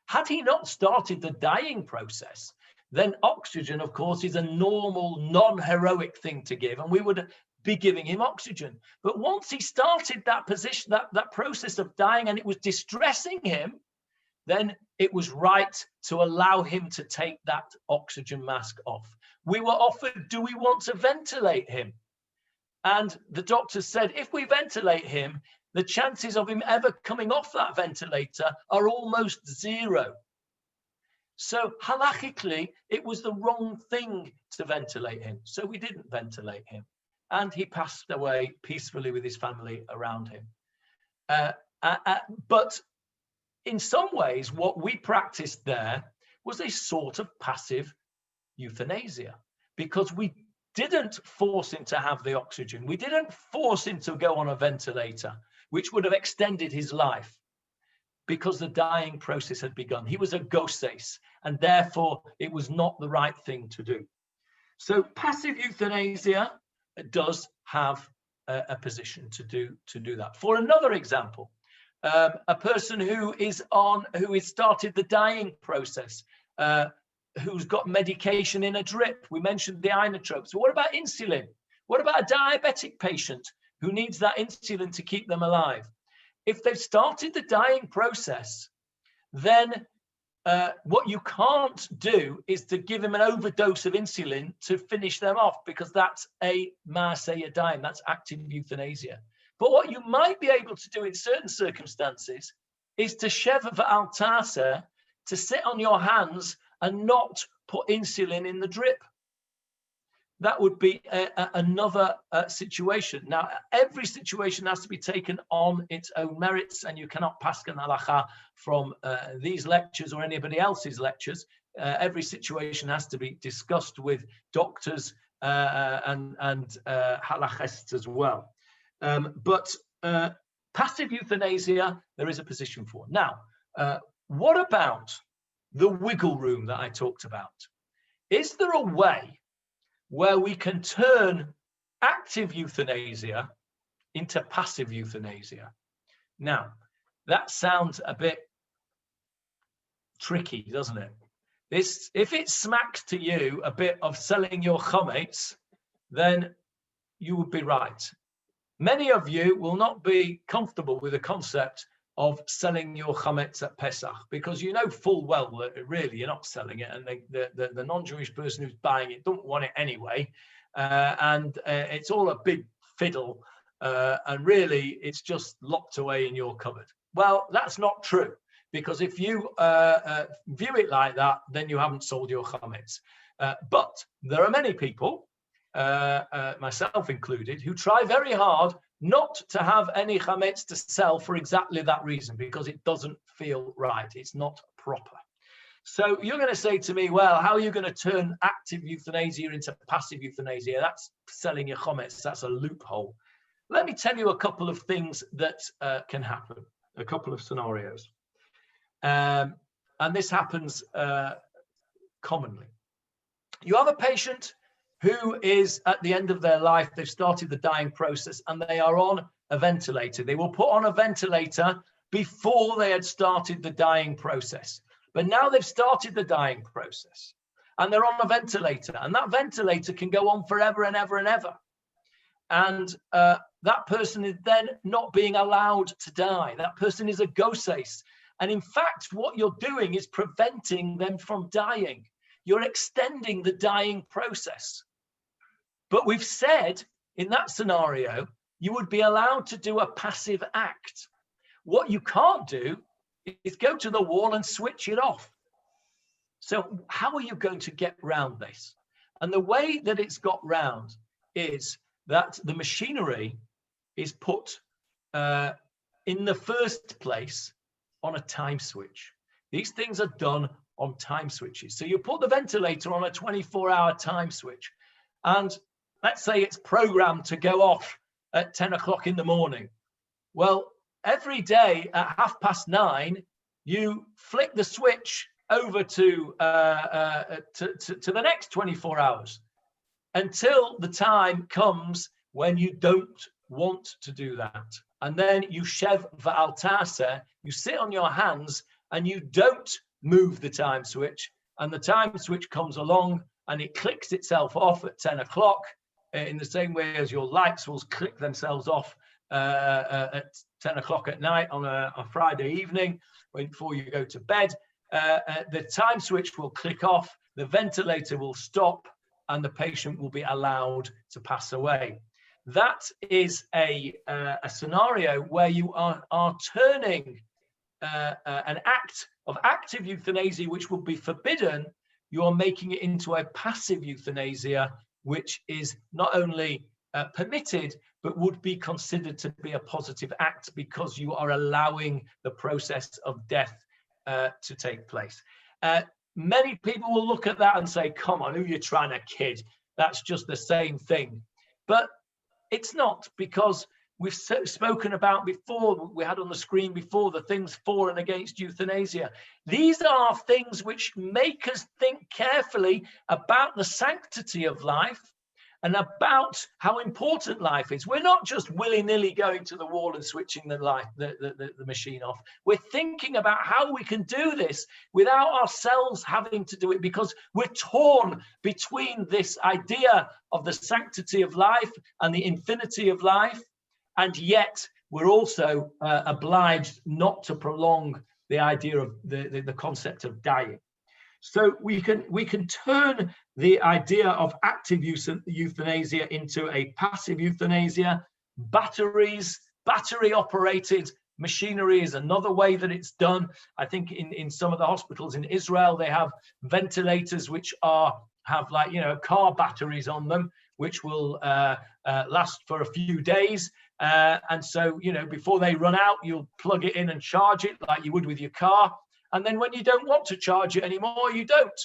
Had he not started the dying process, then oxygen, of course, is a normal, non-heroic thing to give, and we would be giving him oxygen. But once he started that position, that process of dying, and it was distressing him, then it was right to allow him to take that oxygen mask off. We were offered, do we want to ventilate him? And the doctor said, if we ventilate him, the chances of him ever coming off that ventilator are almost zero. So halachically, it was the wrong thing to ventilate him. So we didn't ventilate him. And he passed away peacefully with his family around him. But in some ways, what we practiced there was a sort of passive euthanasia, because we didn't force him to have the oxygen. We didn't force him to go on a ventilator, which would have extended his life, because the dying process had begun. He was a goses, and therefore it was not the right thing to do. So passive euthanasia does have a position to do that. For another example, A person who is started the dying process, who's got medication in a drip. We mentioned the inotropes. What about insulin? What about a diabetic patient who needs that insulin to keep them alive? If they've started the dying process, then what you can't do is to give them an overdose of insulin to finish them off, because that's a Maaseh Yadayim, that's active euthanasia. But what you might be able to do in certain circumstances is to sheva v'al tasa, to sit on your hands and not put insulin in the drip. That would be another situation. Now, every situation has to be taken on its own merits, and you cannot paskin halacha from these lectures or anybody else's lectures. Every situation has to be discussed with doctors and halachists as well. But passive euthanasia, there is a position for. Now, what about the wiggle room that I talked about? Is there a way where we can turn active euthanasia into passive euthanasia? Now, that sounds a bit tricky, doesn't it? If it smacks to you a bit of selling your chametz, then you would be right. Many of you will not be comfortable with the concept of selling your chametz at Pesach, because you know full well that really you're not selling it, and the non-Jewish person who's buying it don't want it anyway, and it's all a big fiddle, and really it's just locked away in your cupboard. Well, that's not true, because if you view it like that, then you haven't sold your chametz. But there are many people, myself included, who try very hard not to have any chametz to sell for exactly that reason, because it doesn't feel right. It's not proper. So you're going to say to me, well, how are you going to turn active euthanasia into passive euthanasia? That's selling your chametz. That's a loophole. Let me tell you a couple of things that can happen, a couple of scenarios. And this happens commonly. You have a patient who is at the end of their life. They've started the dying process and they are on a ventilator. They were put on a ventilator before they had started the dying process. But now they've started the dying process and they're on a ventilator, and that ventilator can go on forever and ever and ever. And that person is then not being allowed to die. That person is a goses. And in fact, what you're doing is preventing them from dying. You're extending the dying process. But we've said in that scenario, you would be allowed to do a passive act. What you can't do is go to the wall and switch it off. So how are you going to get round this? And the way that it's got round is that the machinery is put in the first place on a time switch. These things are done on time switches. So you put the ventilator on a 24-hour time switch, and let's say it's programmed to go off at 10 o'clock in the morning. Well, every day at 9:30, you flick the switch over to the next 24 hours until the time comes when you don't want to do that. And then you shev va'al tasa, you sit on your hands and you don't move the time switch, and the time switch comes along and it clicks itself off at 10 o'clock in the same way as your lights will click themselves off at 10 o'clock at night on a Friday evening before you go to bed. The time switch will click off, the ventilator will stop, and the patient will be allowed to pass away. That is a scenario where you are turning an act of active euthanasia, which would be forbidden. You are making it into a passive euthanasia, which is not only permitted, but would be considered to be a positive act, because you are allowing the process of death to take place. Many people will look at that and say, come on, who are you trying to kid? That's just the same thing. But it's not, because we've spoken about before, we had on the screen before, the things for and against euthanasia. These are things which make us think carefully about the sanctity of life and about how important life is. We're not just willy-nilly going to the wall and switching the machine off. We're thinking about how we can do this without ourselves having to do it, because we're torn between this idea of the sanctity of life and the infinity of life, and yet we're also obliged not to prolong the idea of the concept of dying. So we can turn the idea of active euthanasia into a passive euthanasia. Battery operated machinery is another way that it's done. I think in some of the hospitals in Israel, they have ventilators which have, like, car batteries on them, which will last for a few days. And so, before they run out, you'll plug it in and charge it like you would with your car. And then when you don't want to charge it anymore, you don't.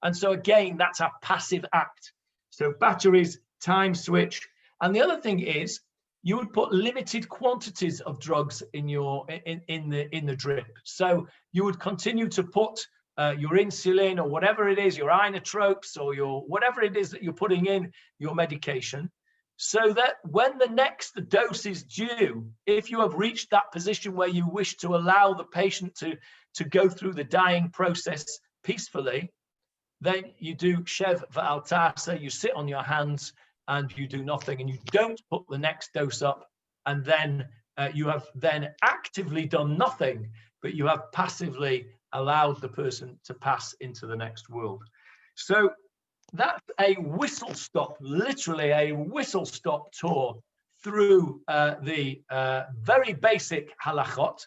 And so again, that's a passive act. So batteries, time switch. And the other thing is, you would put limited quantities of drugs in the drip. So you would continue to put your insulin or whatever it is, your inotropes or your whatever it is that you're putting in your medication, so that when the next dose is due, if you have reached that position where you wish to allow the patient to go through the dying process peacefully, then you do shev v'altasa, you sit on your hands and you do nothing, and you don't put the next dose up, and then you have then actively done nothing, but you have passively allowed the person to pass into the next world. So that's a whistle stop, literally a whistle stop tour through the very basic halachot.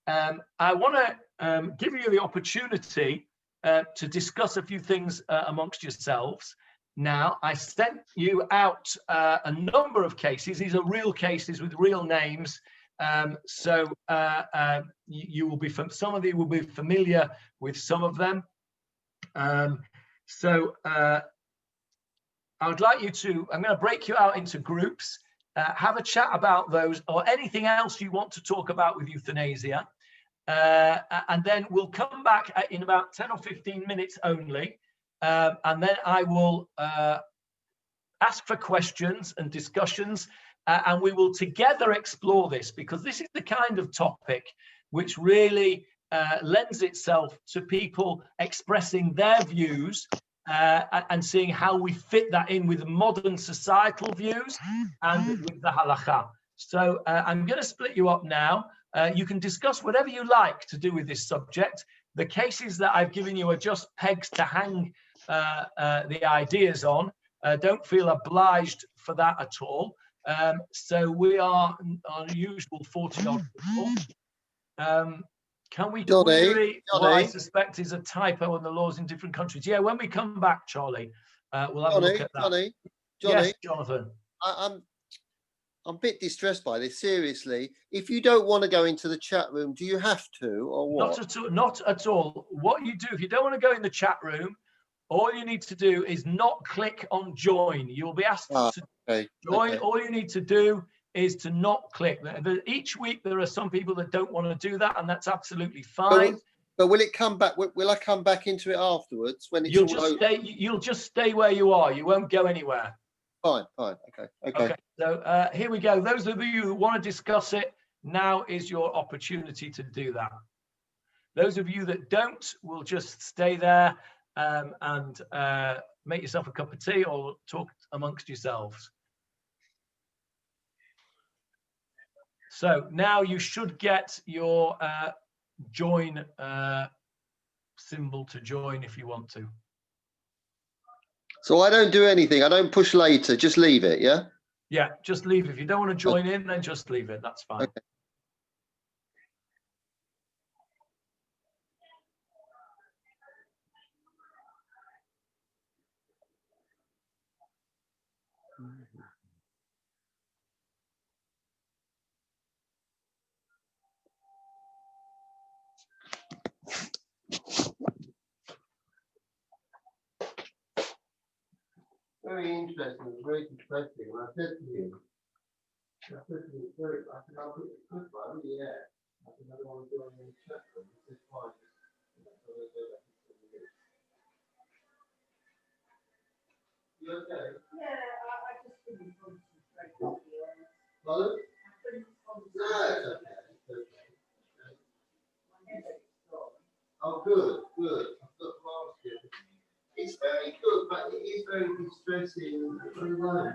I want to give you the opportunity to discuss a few things amongst yourselves. Now, I sent you out a number of cases. These are real cases with real names. So you will be, some of you will be familiar with some of them. So I would like you to, I'm going to break you out into groups, have a chat about those or anything else you want to talk about with euthanasia. And then we'll come back in about 10 or 15 minutes only. And then I will ask for questions and discussions, and we will together explore this, because this is the kind of topic which really lends itself to people expressing their views and seeing how we fit that in with modern societal views and with the halakha. So I'm going to split you up now. You can discuss whatever you like to do with this subject. The cases that I've given you are just pegs to hang the ideas on. Don't feel obliged for that at all. So we are our usual 40-odd people. Can we query what I suspect is a typo in the laws in different countries? Yeah, when we come back, Charlie, we'll have a look at that. Johnny, yes, Jonathan. I'm a bit distressed by this, seriously. If you don't want to go into the chat room, do you have to, or what? Not at all. Not at all. What you do, if you don't want to go in the chat room, all you need to do is not click on join. You'll be asked to join. Okay. All you need to do is to not click. Each week there are some people that don't want to do that, and that's absolutely fine. But will it come back? Will I come back into it afterwards when it's You'll just stay where you are. You won't go anywhere. Fine. Okay. So here we go. Those of you who want to discuss it, now is your opportunity to do that. Those of you that don't will just stay there and make yourself a cup of tea or talk amongst yourselves. So now you should get your join symbol to join if you want to. So I don't do anything. I don't push later. Just leave it, yeah? Yeah, just leave. If you don't want to join in, then just leave it. That's fine. Okay. Very interesting, very interesting. And I said to him, I said, I'll put it good one, yeah. I said, I don't want to do any chat room. He said, fine. You okay? Yeah. Pardon? No, it's okay. It's okay. Oh, good, good. I've got to ask you. It's very good, but it is very distressing. I don't know.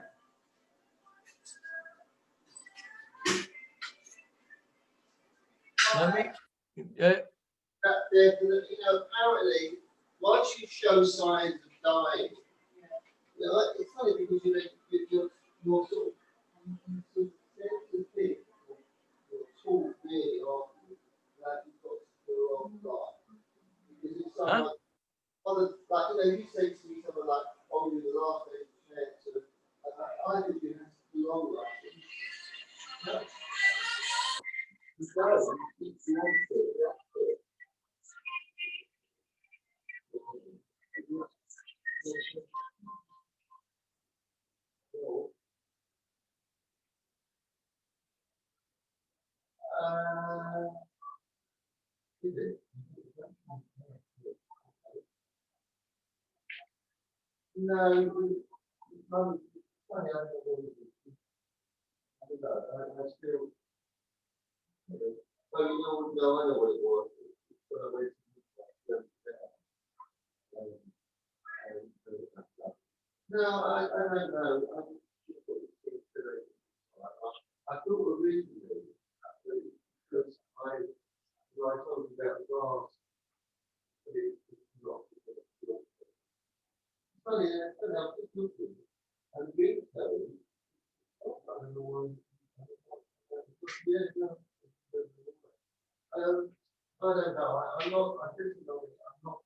Let me, That you know, apparently, once you show signs of dying, you know, it's funny because you're sort of sensitive, you're taught really often that you've got to do a long life. Because if someone, like, you know, you say to me something like, oh, you're the last day to share, so I think you have to do long life. You don't, it's the opposite. Is it? No, funny, I don't know what it is. I don't know, I still, oh, you know, no, I know what it was. When I went to no, I don't know. I thought originally, because I told you about the glass, but it's not. Funny, I'm just looking, and green stone, I don't know why. Yeah, no, I don't know. I'm not. I think I'm not.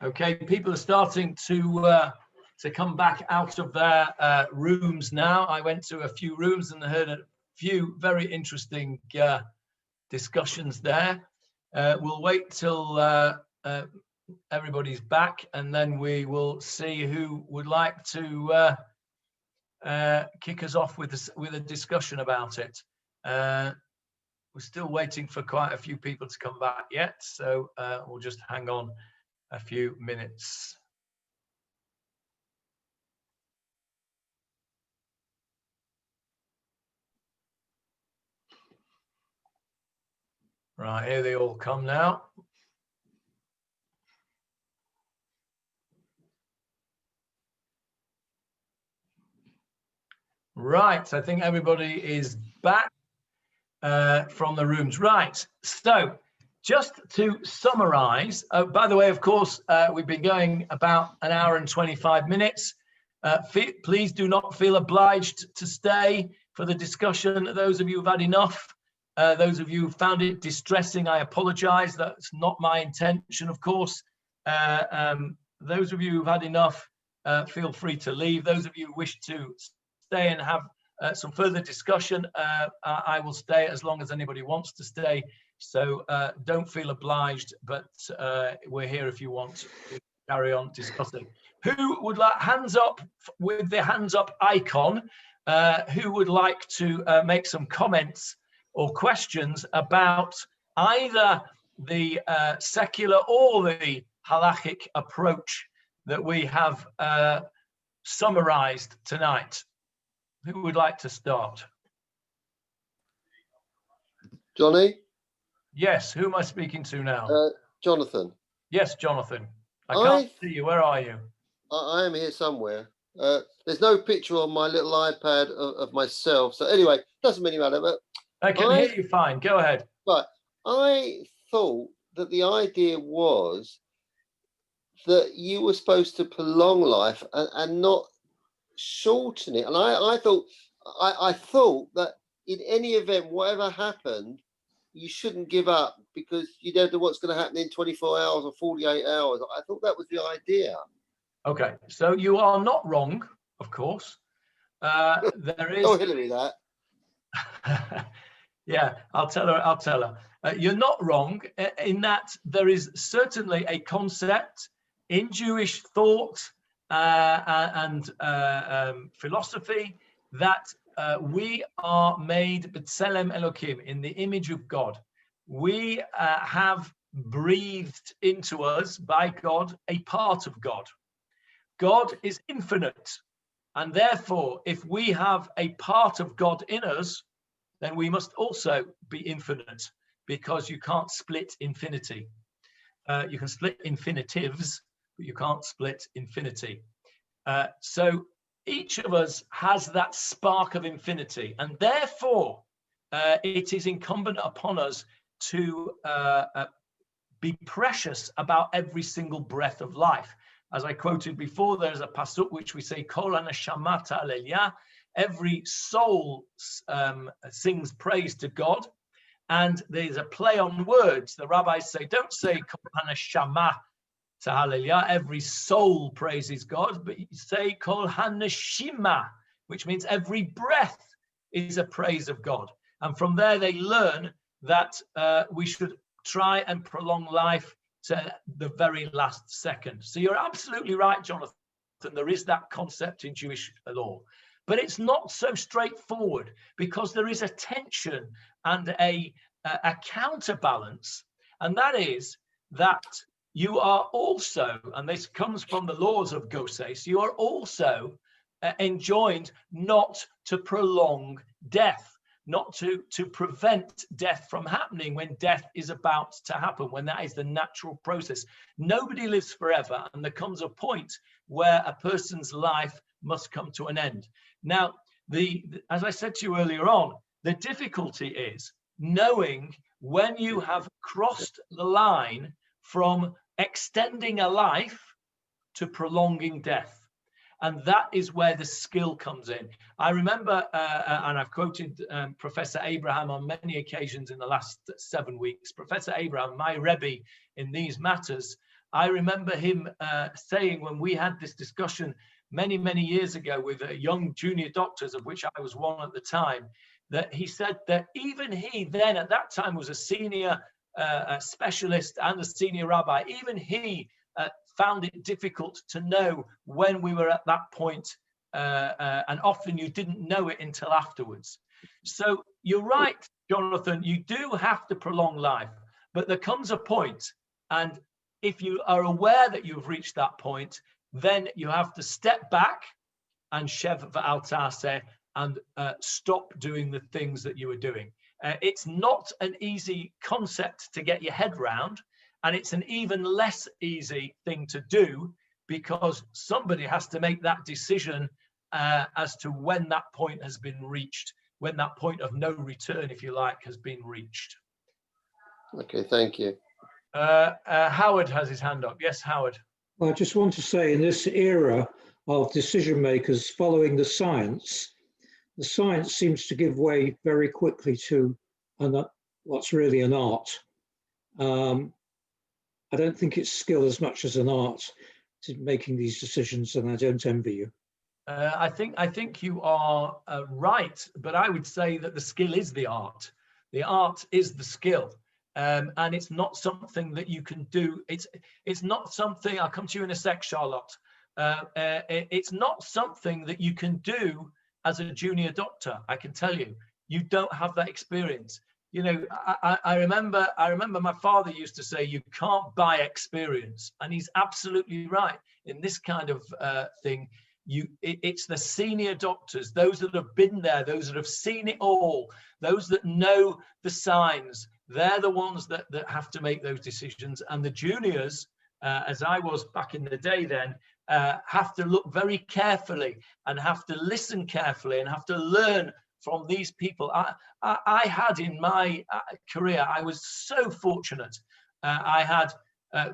Okay, people are starting to come back out of their rooms now. I went to a few rooms and heard a few very interesting discussions there. We'll wait till everybody's back, and then we will see who would like to kick us off with a discussion about it. We're still waiting for quite a few people to come back yet, so we'll just hang on a few minutes. Right, here they all come now. Right, I think everybody is back from the rooms. Right, so just to summarize, by the way, of course, we've been going about an hour and 25 minutes. Please do not feel obliged to stay for the discussion. Those of you who've had enough, those of you who found it distressing, I apologize. That's not my intention, of course. Those of you who've had enough, feel free to leave. Those of you who wish to stay and have some further discussion, I will stay as long as anybody wants to stay. So don't feel obliged, but we're here if you want to carry on discussing. Who would like, hands up with the hands up icon, who would like to make some comments or questions about either the secular or the halachic approach that we have summarized tonight? Who would like to start? Johnny? Yes, who am I speaking to now? Jonathan. Yes, Jonathan. I can't see you. Where are you? I am here somewhere. There's no picture on my little iPad of myself. So anyway, doesn't really matter. But I can hear you fine. Go ahead. But I thought that the idea was that you were supposed to prolong life and not shorten it. And I thought that in any event, whatever happened, you shouldn't give up because you don't know what's going to happen in 24 hours or 48 hours. I thought that was the idea. Okay, so you are not wrong, of course. There is. Oh, Hillary, that. Yeah, I'll tell her. You're not wrong in that there is certainly a concept in Jewish thought and philosophy that we are made b'tselem Elokim, in the image of God. We have breathed into us by God a part of God. God is infinite, and therefore, if we have a part of God in us, then we must also be infinite, because you can't split infinity. You can split infinitives, but you can't split infinity. So each of us has that spark of infinity, and therefore it is incumbent upon us to be precious about every single breath of life. As I quoted before, there's a pasuk which we say, Kol haneshama ta'aleliyah, every soul sings praise to God. And there's a play on words. The rabbis say, don't say Kol haneshama ta'aleliyah, every soul praises God, but you say Kol haneshima, which means every breath is a praise of God. And from there they learn that we should try and prolong life to the very last second. So you're absolutely right, Jonathan. There is that concept in Jewish law, but it's not so straightforward, because there is a tension and a counterbalance, and that is that you are also, and this comes from the laws of Goses, you are also enjoined not to prolong death, not to prevent death from happening when death is about to happen, when that is the natural process. Nobody lives forever, and there comes a point where a person's life must come to an end. Now, as I said to you earlier on, the difficulty is knowing when you have crossed the line from extending a life to prolonging death. And that is where the skill comes in. I remember, and I've quoted Professor Abraham on many occasions in the last 7 weeks. Professor Abraham, my Rebbe in these matters, I remember him saying, when we had this discussion many, many years ago with young junior doctors, of which I was one at the time, that he said that even he then at that time was a senior specialist and a senior rabbi. Even he found it difficult to know when we were at that point, and often you didn't know it until afterwards. So you're right, Jonathan, you do have to prolong life, but there comes a point, and if you are aware that you've reached that point, then you have to step back and shev v'al ta'aseh, and stop doing the things that you were doing. It's not an easy concept to get your head round, and it's an even less easy thing to do, because somebody has to make that decision as to when that point has been reached, when that point of no return, if you like, has been reached. Okay, thank you. Howard has his hand up. Yes, Howard. Well, I just want to say, in this era of decision makers following the science seems to give way very quickly to what's really an art. I don't think it's skill as much as an art to making these decisions, and I don't envy you. I think you are right, but I would say that the skill is the art. The art is the skill. And it's not something that you can do. It's not something, I'll come to you in a sec, Charlotte. It's not something that you can do as a junior doctor. I can tell you, you don't have that experience. You know, I remember my father used to say, you can't buy experience. And he's absolutely right. In this kind of thing, it's the senior doctors, those that have been there, those that have seen it all, those that know the signs. They're the ones that have to make those decisions. And the juniors, as I was back in the day then, have to look very carefully and have to listen carefully and have to learn from these people. I had in my career, I was so fortunate. I had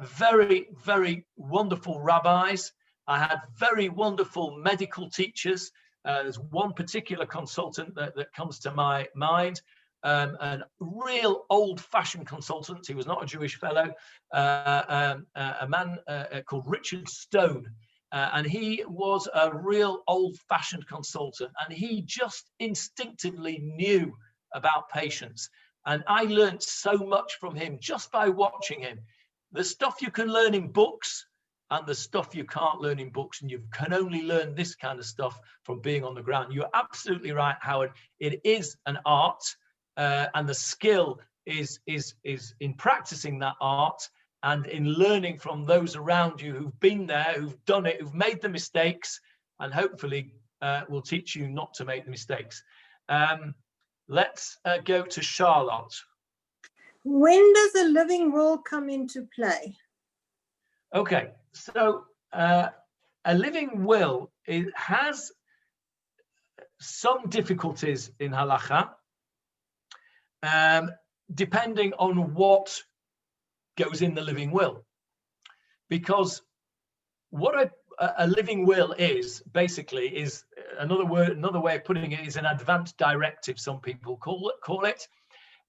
very, very wonderful rabbis. I had very wonderful medical teachers. There's one particular consultant that comes to my mind. A real old-fashioned consultant. He was not a Jewish fellow, a man called Richard Stone, and he was a real old-fashioned consultant, and he just instinctively knew about patients. And I learned so much from him just by watching him. The stuff you can learn in books and the stuff you can't learn in books, and you can only learn this kind of stuff from being on the ground. You're absolutely right, Howard. It is an art. And the skill is in practicing that art and in learning from those around you who've been there, who've done it, who've made the mistakes, and hopefully will teach you not to make the mistakes. Let's go to Charlotte. When does a living will come into play? Okay, so a living will, it has some difficulties in halacha. Depending on what goes in the living will, because what a living will is basically is another way of putting it is an advance directive, some people call it,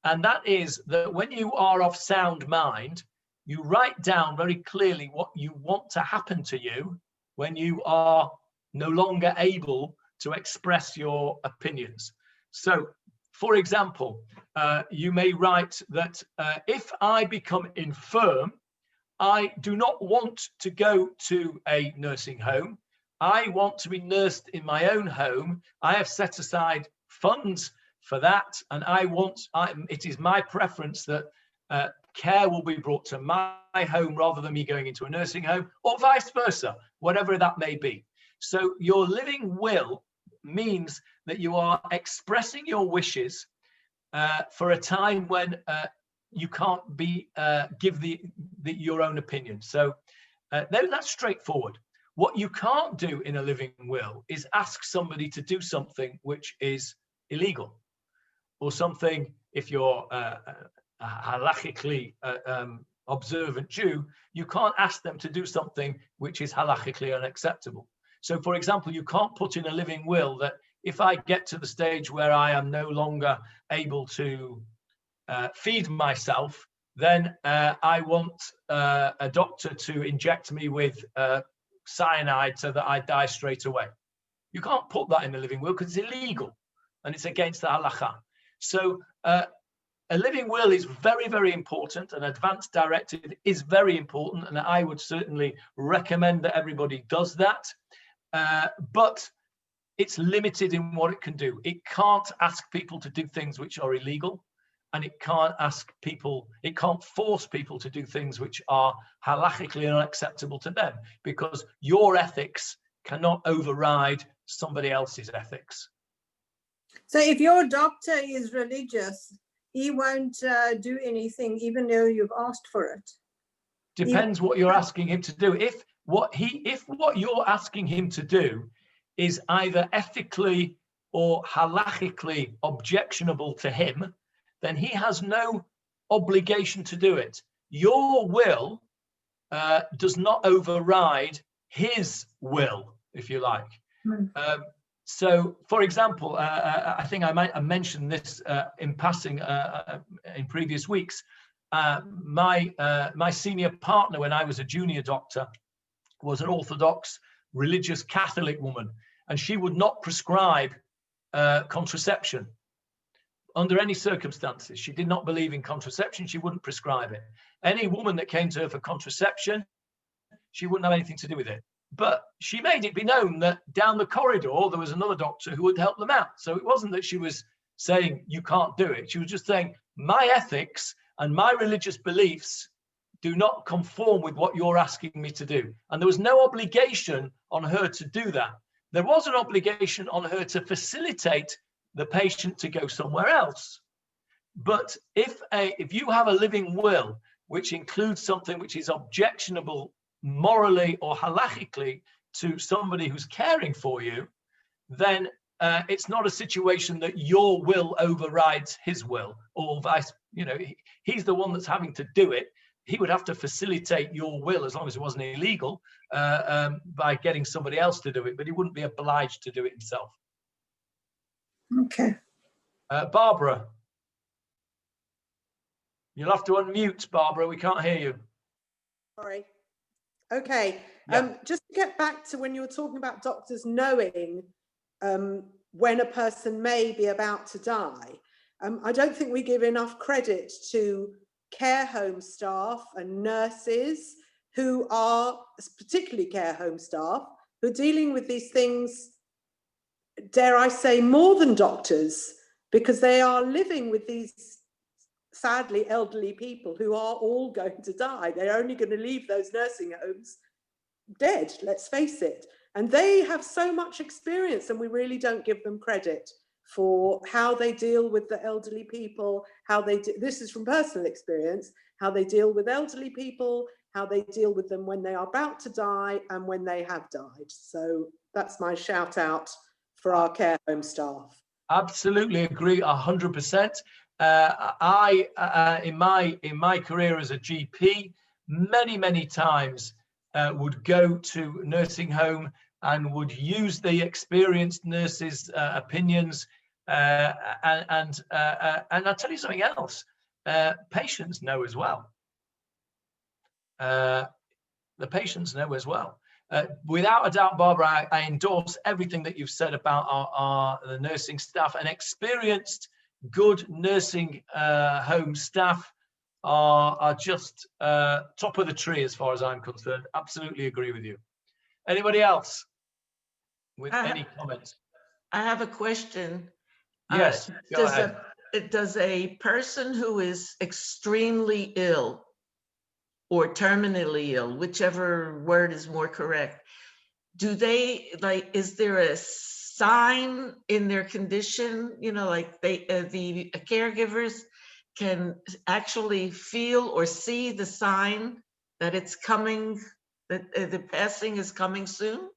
and that is that when you are of sound mind, you write down very clearly what you want to happen to you when you are no longer able to express your opinions. So, for example, you may write that if I become infirm, I do not want to go to a nursing home. I want to be nursed in my own home. I have set aside funds for that, and it is my preference that care will be brought to my home rather than me going into a nursing home, or vice versa, whatever that may be. So your living will means that you are expressing your wishes for a time when you can't give your own opinion. So that's straightforward. What you can't do in a living will is ask somebody to do something which is illegal, or something, if you're a halachically observant Jew, you can't ask them to do something which is halachically unacceptable. So, for example, you can't put in a living will that if I get to the stage where I am no longer able to feed myself, then I want a doctor to inject me with cyanide so that I die straight away. You can't put that in the living will because it's illegal and it's against the halacha. So a living will is very, very important. An advance directive is very important, and I would certainly recommend that everybody does that. But it's limited in what it can do. It can't ask people to do things which are illegal, and it can't force people to do things which are halachically unacceptable to them, because your ethics cannot override somebody else's ethics. So if your doctor is religious, he won't do anything even though you've asked for it. Depends what you're asking him to do. If what you're asking him to do is either ethically or halachically objectionable to him, then he has no obligation to do it. Your will does not override his will, if you like. So, for example, I think I might have mentioned this in passing in previous weeks. My senior partner when I was a junior doctor was an Orthodox religious Catholic woman, and she would not prescribe contraception under any circumstances. She did not believe in contraception. She wouldn't prescribe it. Any woman that came to her for contraception, she wouldn't have anything to do with it. But she made it be known that down the corridor, there was another doctor who would help them out. So it wasn't that she was saying, you can't do it. She was just saying, my ethics and my religious beliefs do not conform with what you're asking me to do. And there was no obligation on her to do that. There was an obligation on her to facilitate the patient to go somewhere else. But if you have a living will, which includes something which is objectionable morally or halachically to somebody who's caring for you, then it's not a situation that your will overrides his will, or vice. He's the one that's having to do it. He would have to facilitate your will, as long as it wasn't illegal, by getting somebody else to do it, but he wouldn't be obliged to do it himself. Okay. Barbara, you'll have to unmute, Barbara. We can't hear you. Sorry. Okay. Yeah. Just to get back to when you were talking about doctors knowing when a person may be about to die, I don't think we give enough credit to care home staff and nurses who are, particularly care home staff, who are dealing with these things, dare I say, more than doctors, because they are living with these sadly elderly people who are all going to die. They're only going to leave those nursing homes dead, let's face it. And they have so much experience, and we really don't give them credit for how they deal with the elderly people, how they do, this is from personal experience, how they deal with elderly people, how they deal with them when they are about to die and when they have died. So that's my shout out for our care home staff. Absolutely agree, 100%. I in my career as a GP, many times would go to nursing home and would use the experienced nurses' opinions. And I'll tell you something else. Patients know as well. The patients know as well. Without a doubt, Barbara, I endorse everything that you've said about the nursing staff. And experienced, good nursing home staff are just top of the tree as far as I'm concerned. Absolutely agree with you. Anybody else with any comments? I have a question. Yes, go ahead. Does a person who is extremely ill or terminally ill, whichever word is more correct, do they, like, is there a sign in their condition, like the caregivers can actually feel or see the sign that it's coming, that the passing is coming soon?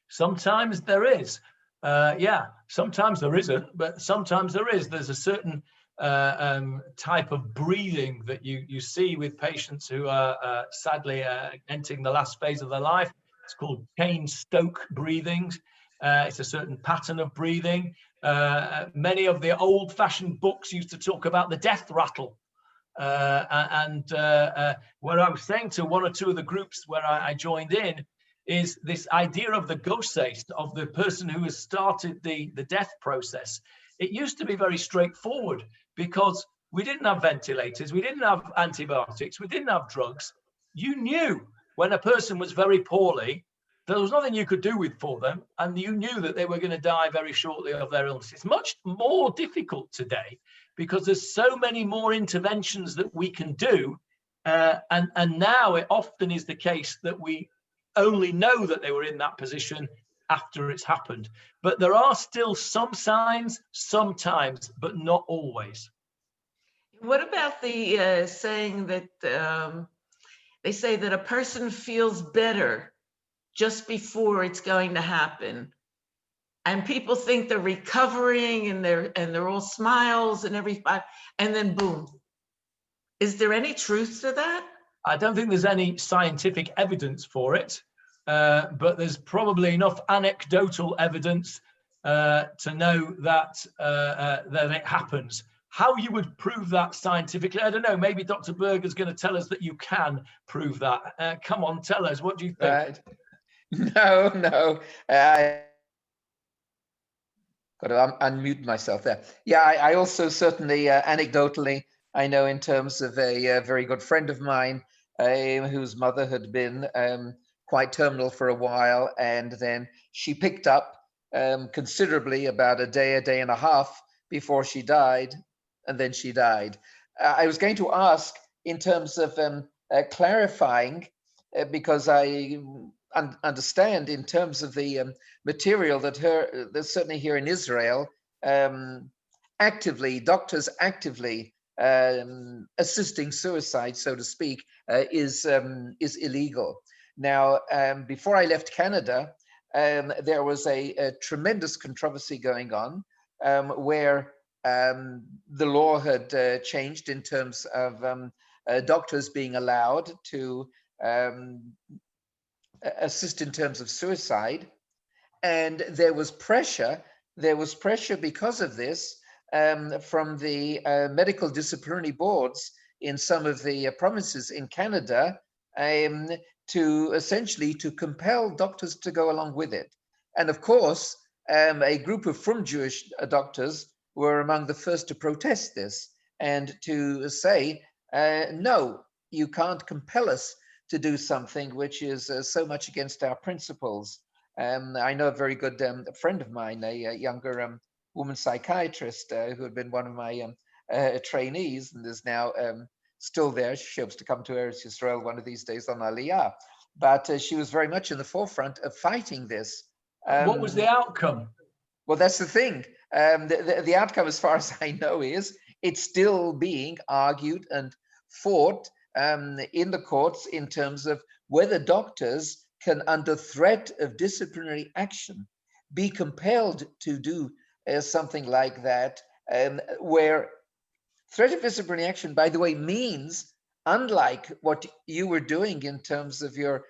Sometimes there is. Yeah, sometimes there isn't, but sometimes there is. There's a certain type of breathing that you see with patients who are sadly entering the last phase of their life. It's called Cheyne-Stokes breathing. It's a certain pattern of breathing. Many of the old-fashioned books used to talk about the death rattle. What I was saying to one or two of the groups where I joined in is this idea of the ghost, of the person who has started the death process. It used to be very straightforward because we didn't have ventilators, we didn't have antibiotics, we didn't have drugs. You knew when a person was very poorly, there was nothing you could do for them, and you knew that they were going to die very shortly of their illness. It's much more difficult today because there's so many more interventions that we can do, and now it often is the case that we only know that they were in that position after it's happened. But there are still some signs, sometimes, but not always. What about the saying that they say that a person feels better just before it's going to happen, and people think they're recovering and they're all smiles and everything, and then boom? Is there any truth to that? I don't think there's any scientific evidence for it, but there's probably enough anecdotal evidence to know that it happens. How you would prove that scientifically, I don't know. Maybe Dr. Berger's going to tell us that you can prove that. Come on, tell us. What do you think? Right. No. I got to unmute myself there. Yeah, I also certainly, anecdotally, I know in terms of a very good friend of mine whose mother had been quite terminal for a while, and then she picked up considerably about a day and a half before she died, and then she died. I was going to ask in terms of clarifying, because I understand in terms of the material that there's certainly here in Israel, doctors actively assisting suicide, so to speak, is illegal. Now, before I left Canada, there was a tremendous controversy going on where the law had changed in terms of doctors being allowed to assist in terms of suicide, and there was pressure because of this from the medical disciplinary boards in some of the provinces in Canada to essentially to compel doctors to go along with it. And of course, a group of Frum Jewish doctors were among the first to protest this and to say, no, you can't compel us to do something which is so much against our principles. I know a very good friend of mine, a younger woman psychiatrist who had been one of my trainees and is now still there. She hopes to come to Eretz Yisrael one of these days on Aliyah. But she was very much in the forefront of fighting this. What was the outcome? Well, that's the thing. The outcome, as far as I know, is it's still being argued and fought in the courts in terms of whether doctors can, under threat of disciplinary action, be compelled to do something like that, where threat of disciplinary action, by the way, means, unlike what you were doing in terms of your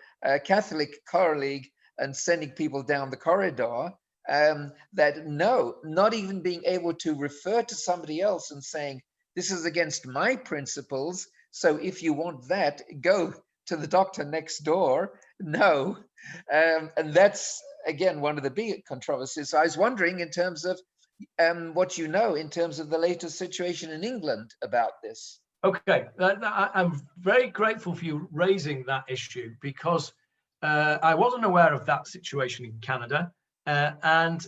Catholic colleague and sending people down the corridor, that no, not even being able to refer to somebody else and saying, this is against my principles, so if you want that, go to the doctor next door. No. And that's, again, one of the big controversies. So I was wondering in terms of what you know in terms of the latest situation in England about this. Okay, I'm very grateful for you raising that issue because I wasn't aware of that situation in Canada. And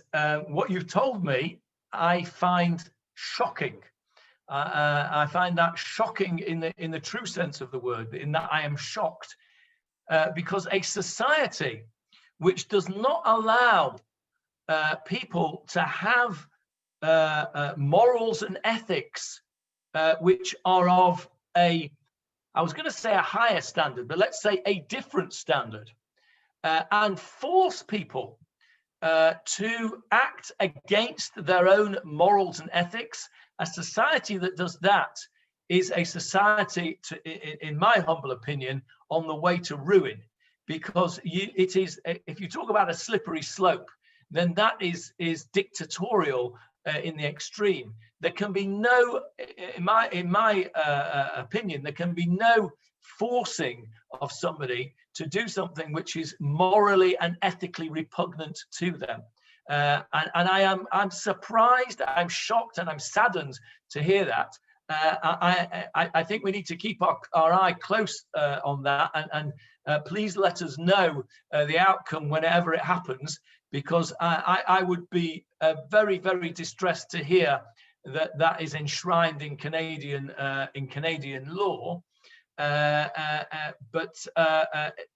what you've told me, I find shocking. I find that shocking in the true sense of the word, in that I am shocked because a society which does not allow people to have morals and ethics which are of I was going to say a higher standard, but let's say a different standard, and force people to act against their own morals and ethics. A society that does that is a society, in my humble opinion, on the way to ruin, because it is, if you talk about a slippery slope, then that is dictatorial in the extreme. there can be no, in my opinion, there can be no forcing of somebody to do something which is morally and ethically repugnant to them. And I'm surprised, I'm shocked, and I'm saddened to hear that. I think we need to keep our eye close on that, and please let us know the outcome whenever it happens, because I would be very, very distressed to hear that that is enshrined in Canadian law. But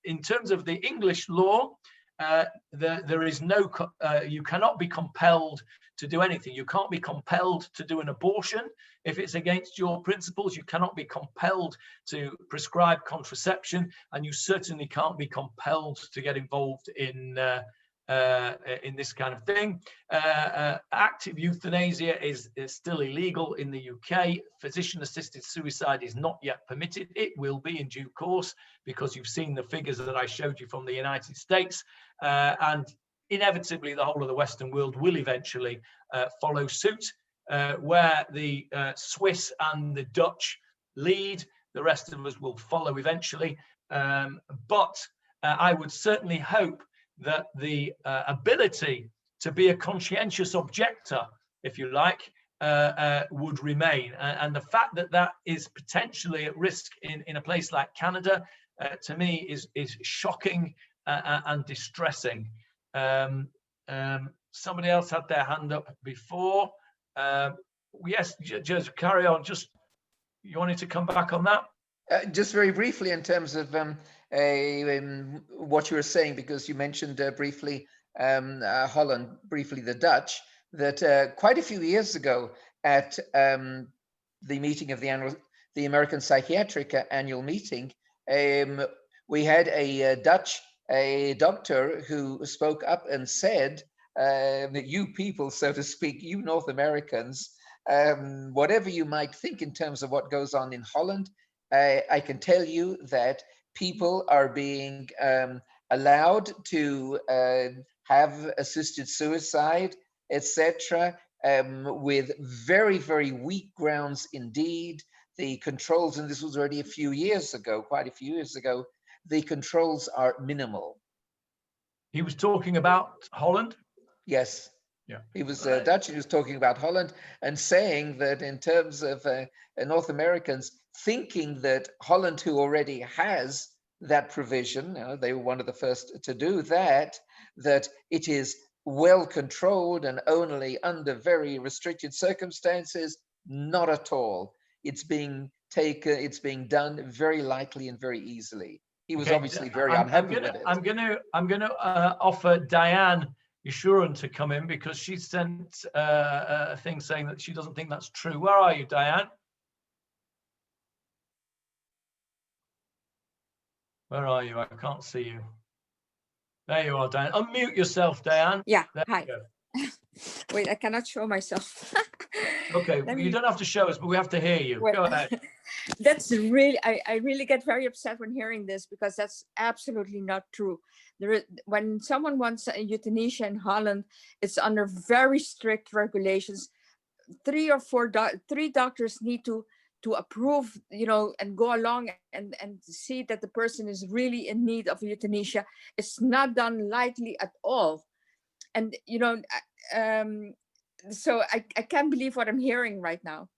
in terms of the English law, there is no, you cannot be compelled to do anything. You can't be compelled to do an abortion if it's against your principles. You cannot be compelled to prescribe contraception, and you certainly can't be compelled to get involved in this kind of thing. Active euthanasia is still illegal in the UK. Physician-assisted suicide is not yet permitted. It will be in due course, because you've seen the figures that I showed you from the United States, and inevitably the whole of the Western world will eventually follow suit. Where the Swiss and the Dutch lead, the rest of us will follow eventually. But I would certainly hope that the ability to be a conscientious objector, if you like, would remain. And the fact that that is potentially at risk in a place like Canada, to me, is shocking and distressing. Somebody else had their hand up before. Yes, just carry on. Just, you wanted to come back on that? Just very briefly, in terms of what you were saying, because you mentioned briefly Holland, briefly the Dutch, that quite a few years ago at the meeting of the American Psychiatric annual meeting, we had a Dutch doctor who spoke up and said that you people, so to speak, you North Americans, whatever you might think in terms of what goes on in Holland, I can tell you that people are being allowed to have assisted suicide, etc., with very, very weak grounds indeed. The controls, and this was already a few years ago, quite a few years ago, the controls are minimal. He was talking about Holland? Yes. Yeah. He was Dutch, and he was talking about Holland and saying that in terms of North Americans thinking that Holland, who already has that provision, they were one of the first to do that, that it is well controlled and only under very restricted circumstances. Not at all. It's being taken, it's being done very lightly and very easily. He was obviously very unhappy with it. I'm gonna offer Diane Yeshurun to come in, because she sent a thing saying that she doesn't think that's true. Where are you, Diane? Where are you? I can't see you. There you are, Diane. Unmute yourself, Diane. Yeah, there hi. Wait, I cannot show myself. Okay, you don't have to show us, but we have to hear you. Wait. Go ahead. That's really, I really get very upset when hearing this, because that's absolutely not true. When someone wants a euthanasia in Holland, it's under very strict regulations. Three doctors need to approve, and go along and see that the person is really in need of euthanasia. It's not done lightly at all. And, so I can't believe what I'm hearing right now.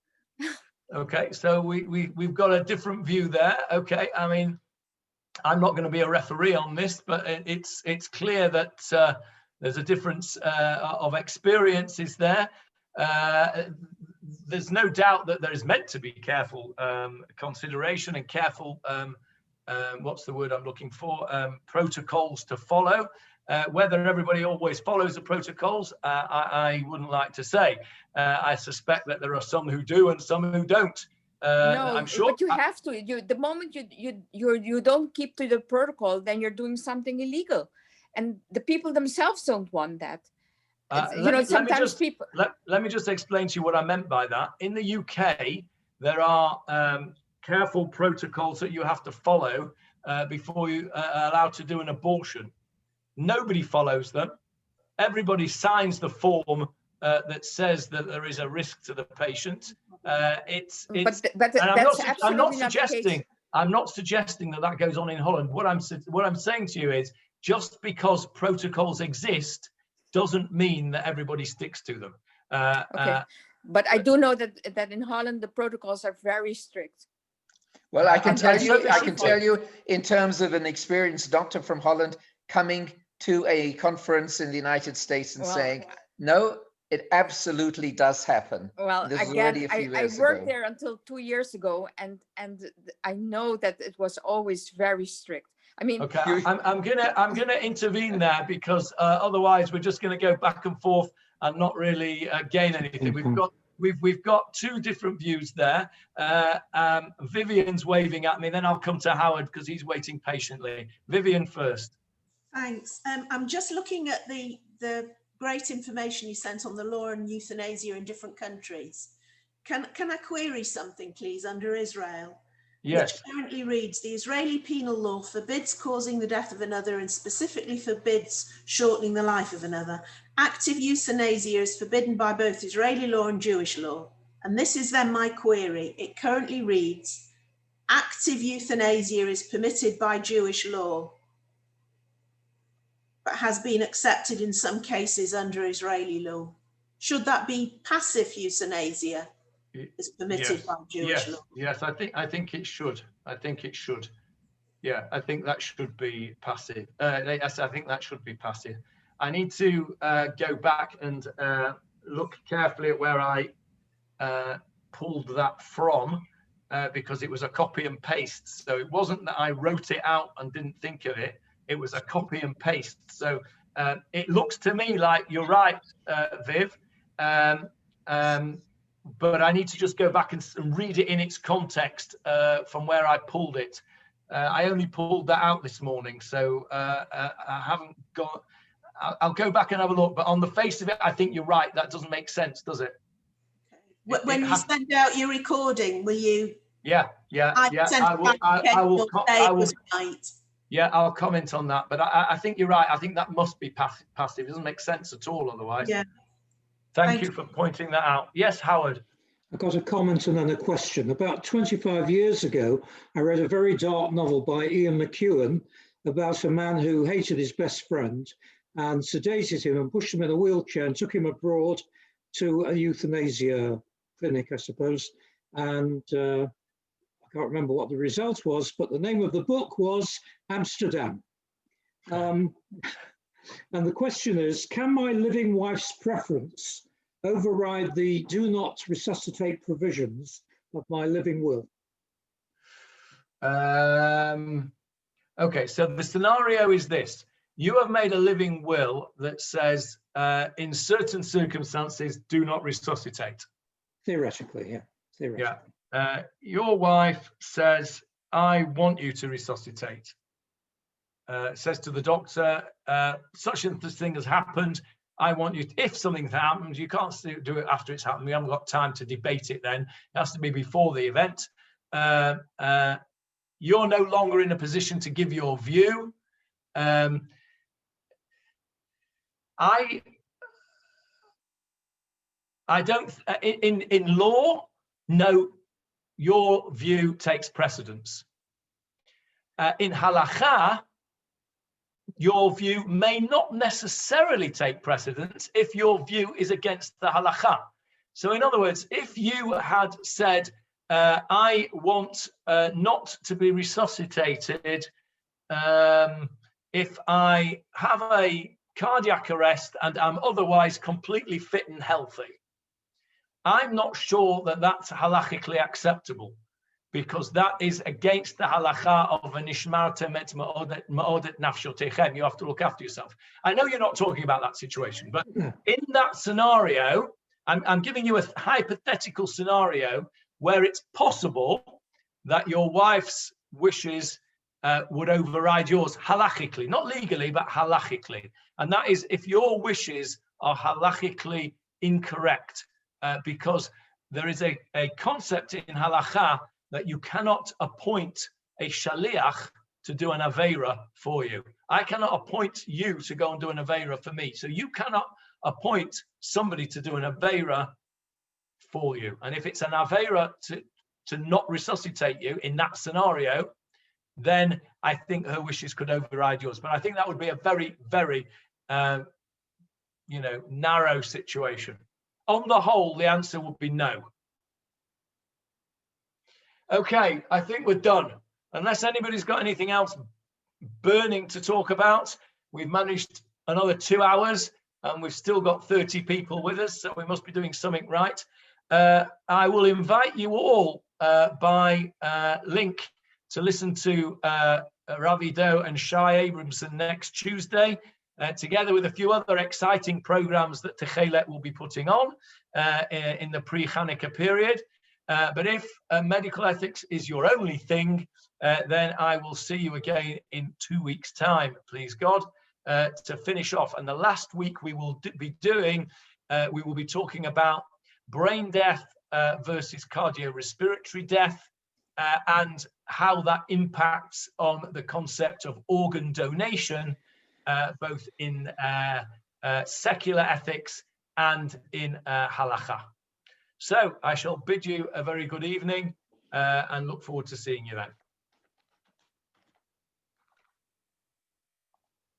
Okay, so we've got a different view there. Okay, I mean, I'm not going to be a referee on this, but it's clear that there's a difference of experiences there. There's no doubt that there is meant to be careful consideration and careful, what's the word I'm looking for, protocols to follow. Whether everybody always follows the protocols, I wouldn't like to say. I suspect that there are some who do and some who don't. No, I'm sure, but you have to. The moment you don't keep to the protocol, then you're doing something illegal, and the people themselves don't want that. Sometimes people. Let me just explain to you what I meant by that. In the UK, there are careful protocols that you have to follow before you are allowed to do an abortion. Nobody follows them. Everybody signs the form that says that there is a risk to the patient. But And that's absolutely not the case. I'm not suggesting that that goes on in Holland. What I'm saying to you is, just because protocols exist doesn't mean that everybody sticks to them. Okay, but I do know that in Holland the protocols are very strict. Well, I can tell you, in terms of an experienced doctor from Holland coming to a conference in the United States and saying, no, it absolutely does happen. Well, this again, I worked there until 2 years ago, and I know that it was always very strict. I mean, okay, I'm gonna intervene there, because otherwise we're just gonna go back and forth and not really gain anything. We've got two different views there. Vivian's waving at me, then I'll come to Howard because he's waiting patiently. Vivian first. Thanks. I'm just looking at the great information you sent on the law and euthanasia in different countries. Can I query something, please, under Israel? Yes. Which currently reads, the Israeli penal law forbids causing the death of another and specifically forbids shortening the life of another. Active euthanasia is forbidden by both Israeli law and Jewish law. And this is then my query. It currently reads, active euthanasia is permitted by Jewish law, but has been accepted in some cases under Israeli law. Should that be passive euthanasia is permitted by Jewish law? Yes, I think it should. I think it should. Yeah, I think that should be passive. Yes, I think that should be passive. I need to go back and look carefully at where I pulled that from, because it was a copy and paste. So it wasn't that I wrote it out and didn't think of it. It was a copy and paste. So it looks to me like you're right, Viv. But I need to just go back and read it in its context from where I pulled it. I only pulled that out this morning, so I haven't got. I'll go back and have a look. But on the face of it, I think you're right. That doesn't make sense, does it? Okay. When you send out your recording, will you? Yeah. I will. Yeah, I'll comment on that. But I think you're right. I think that must be passive. It doesn't make sense at all otherwise. Yeah. Thank you for pointing that out. Yes, Howard. I've got a comment and then a question. About 25 years ago, I read a very dark novel by Ian McEwan about a man who hated his best friend and sedated him and pushed him in a wheelchair and took him abroad to a euthanasia clinic, I suppose. And I can't remember what the result was, but the name of the book was Amsterdam. And the question is, can my living wife's preference override the do not resuscitate provisions of my living will? Okay, so the scenario is this. You have made a living will that says, in certain circumstances, do not resuscitate. Theoretically, yeah. Theoretically. Yeah. Your wife says, I want you to resuscitate. Says to the doctor, such a thing has happened. I want you, if something's happened, you can't do it after it's happened. We haven't got time to debate it then. It has to be before the event. You're no longer in a position to give your view. I don't, in law, no, your view takes precedence. In halakha, your view may not necessarily take precedence if your view is against the halakha. So in other words, if you had said, I want not to be resuscitated if I have a cardiac arrest and I'm otherwise completely fit and healthy, I'm not sure that that's halachically acceptable, because that is against the halakha of Nishmartem et ma'odet nafshotechem. You have to look after yourself. I know you're not talking about that situation, but in that scenario, I'm giving you a hypothetical scenario where it's possible that your wife's wishes would override yours halachically, not legally, but halachically. And that is if your wishes are halachically incorrect, because there is a concept in halakha that you cannot appoint a shaliach to do an aveira for you. I cannot appoint you to go and do an aveira for me. So you cannot appoint somebody to do an Aveira for you. And if it's an Aveira to not resuscitate you in that scenario, then I think her wishes could override yours. But I think that would be a very, very, narrow situation. On the whole, the answer would be no. Okay, I think we're done. Unless anybody's got anything else burning to talk about, we've managed another 2 hours and we've still got 30 people with us, so we must be doing something right. I will invite you all by link to listen to Ravi Doe and Shai Abramson next Tuesday, together with a few other exciting programs that Techelet will be putting on in the pre-Hanukkah period. But if medical ethics is your only thing, then I will see you again in 2 weeks' time, please God, to finish off. And the last week we will be talking about brain death versus cardiorespiratory death, and how that impacts on the concept of organ donation, both in secular ethics and in halacha. So I shall bid you a very good evening and look forward to seeing you then.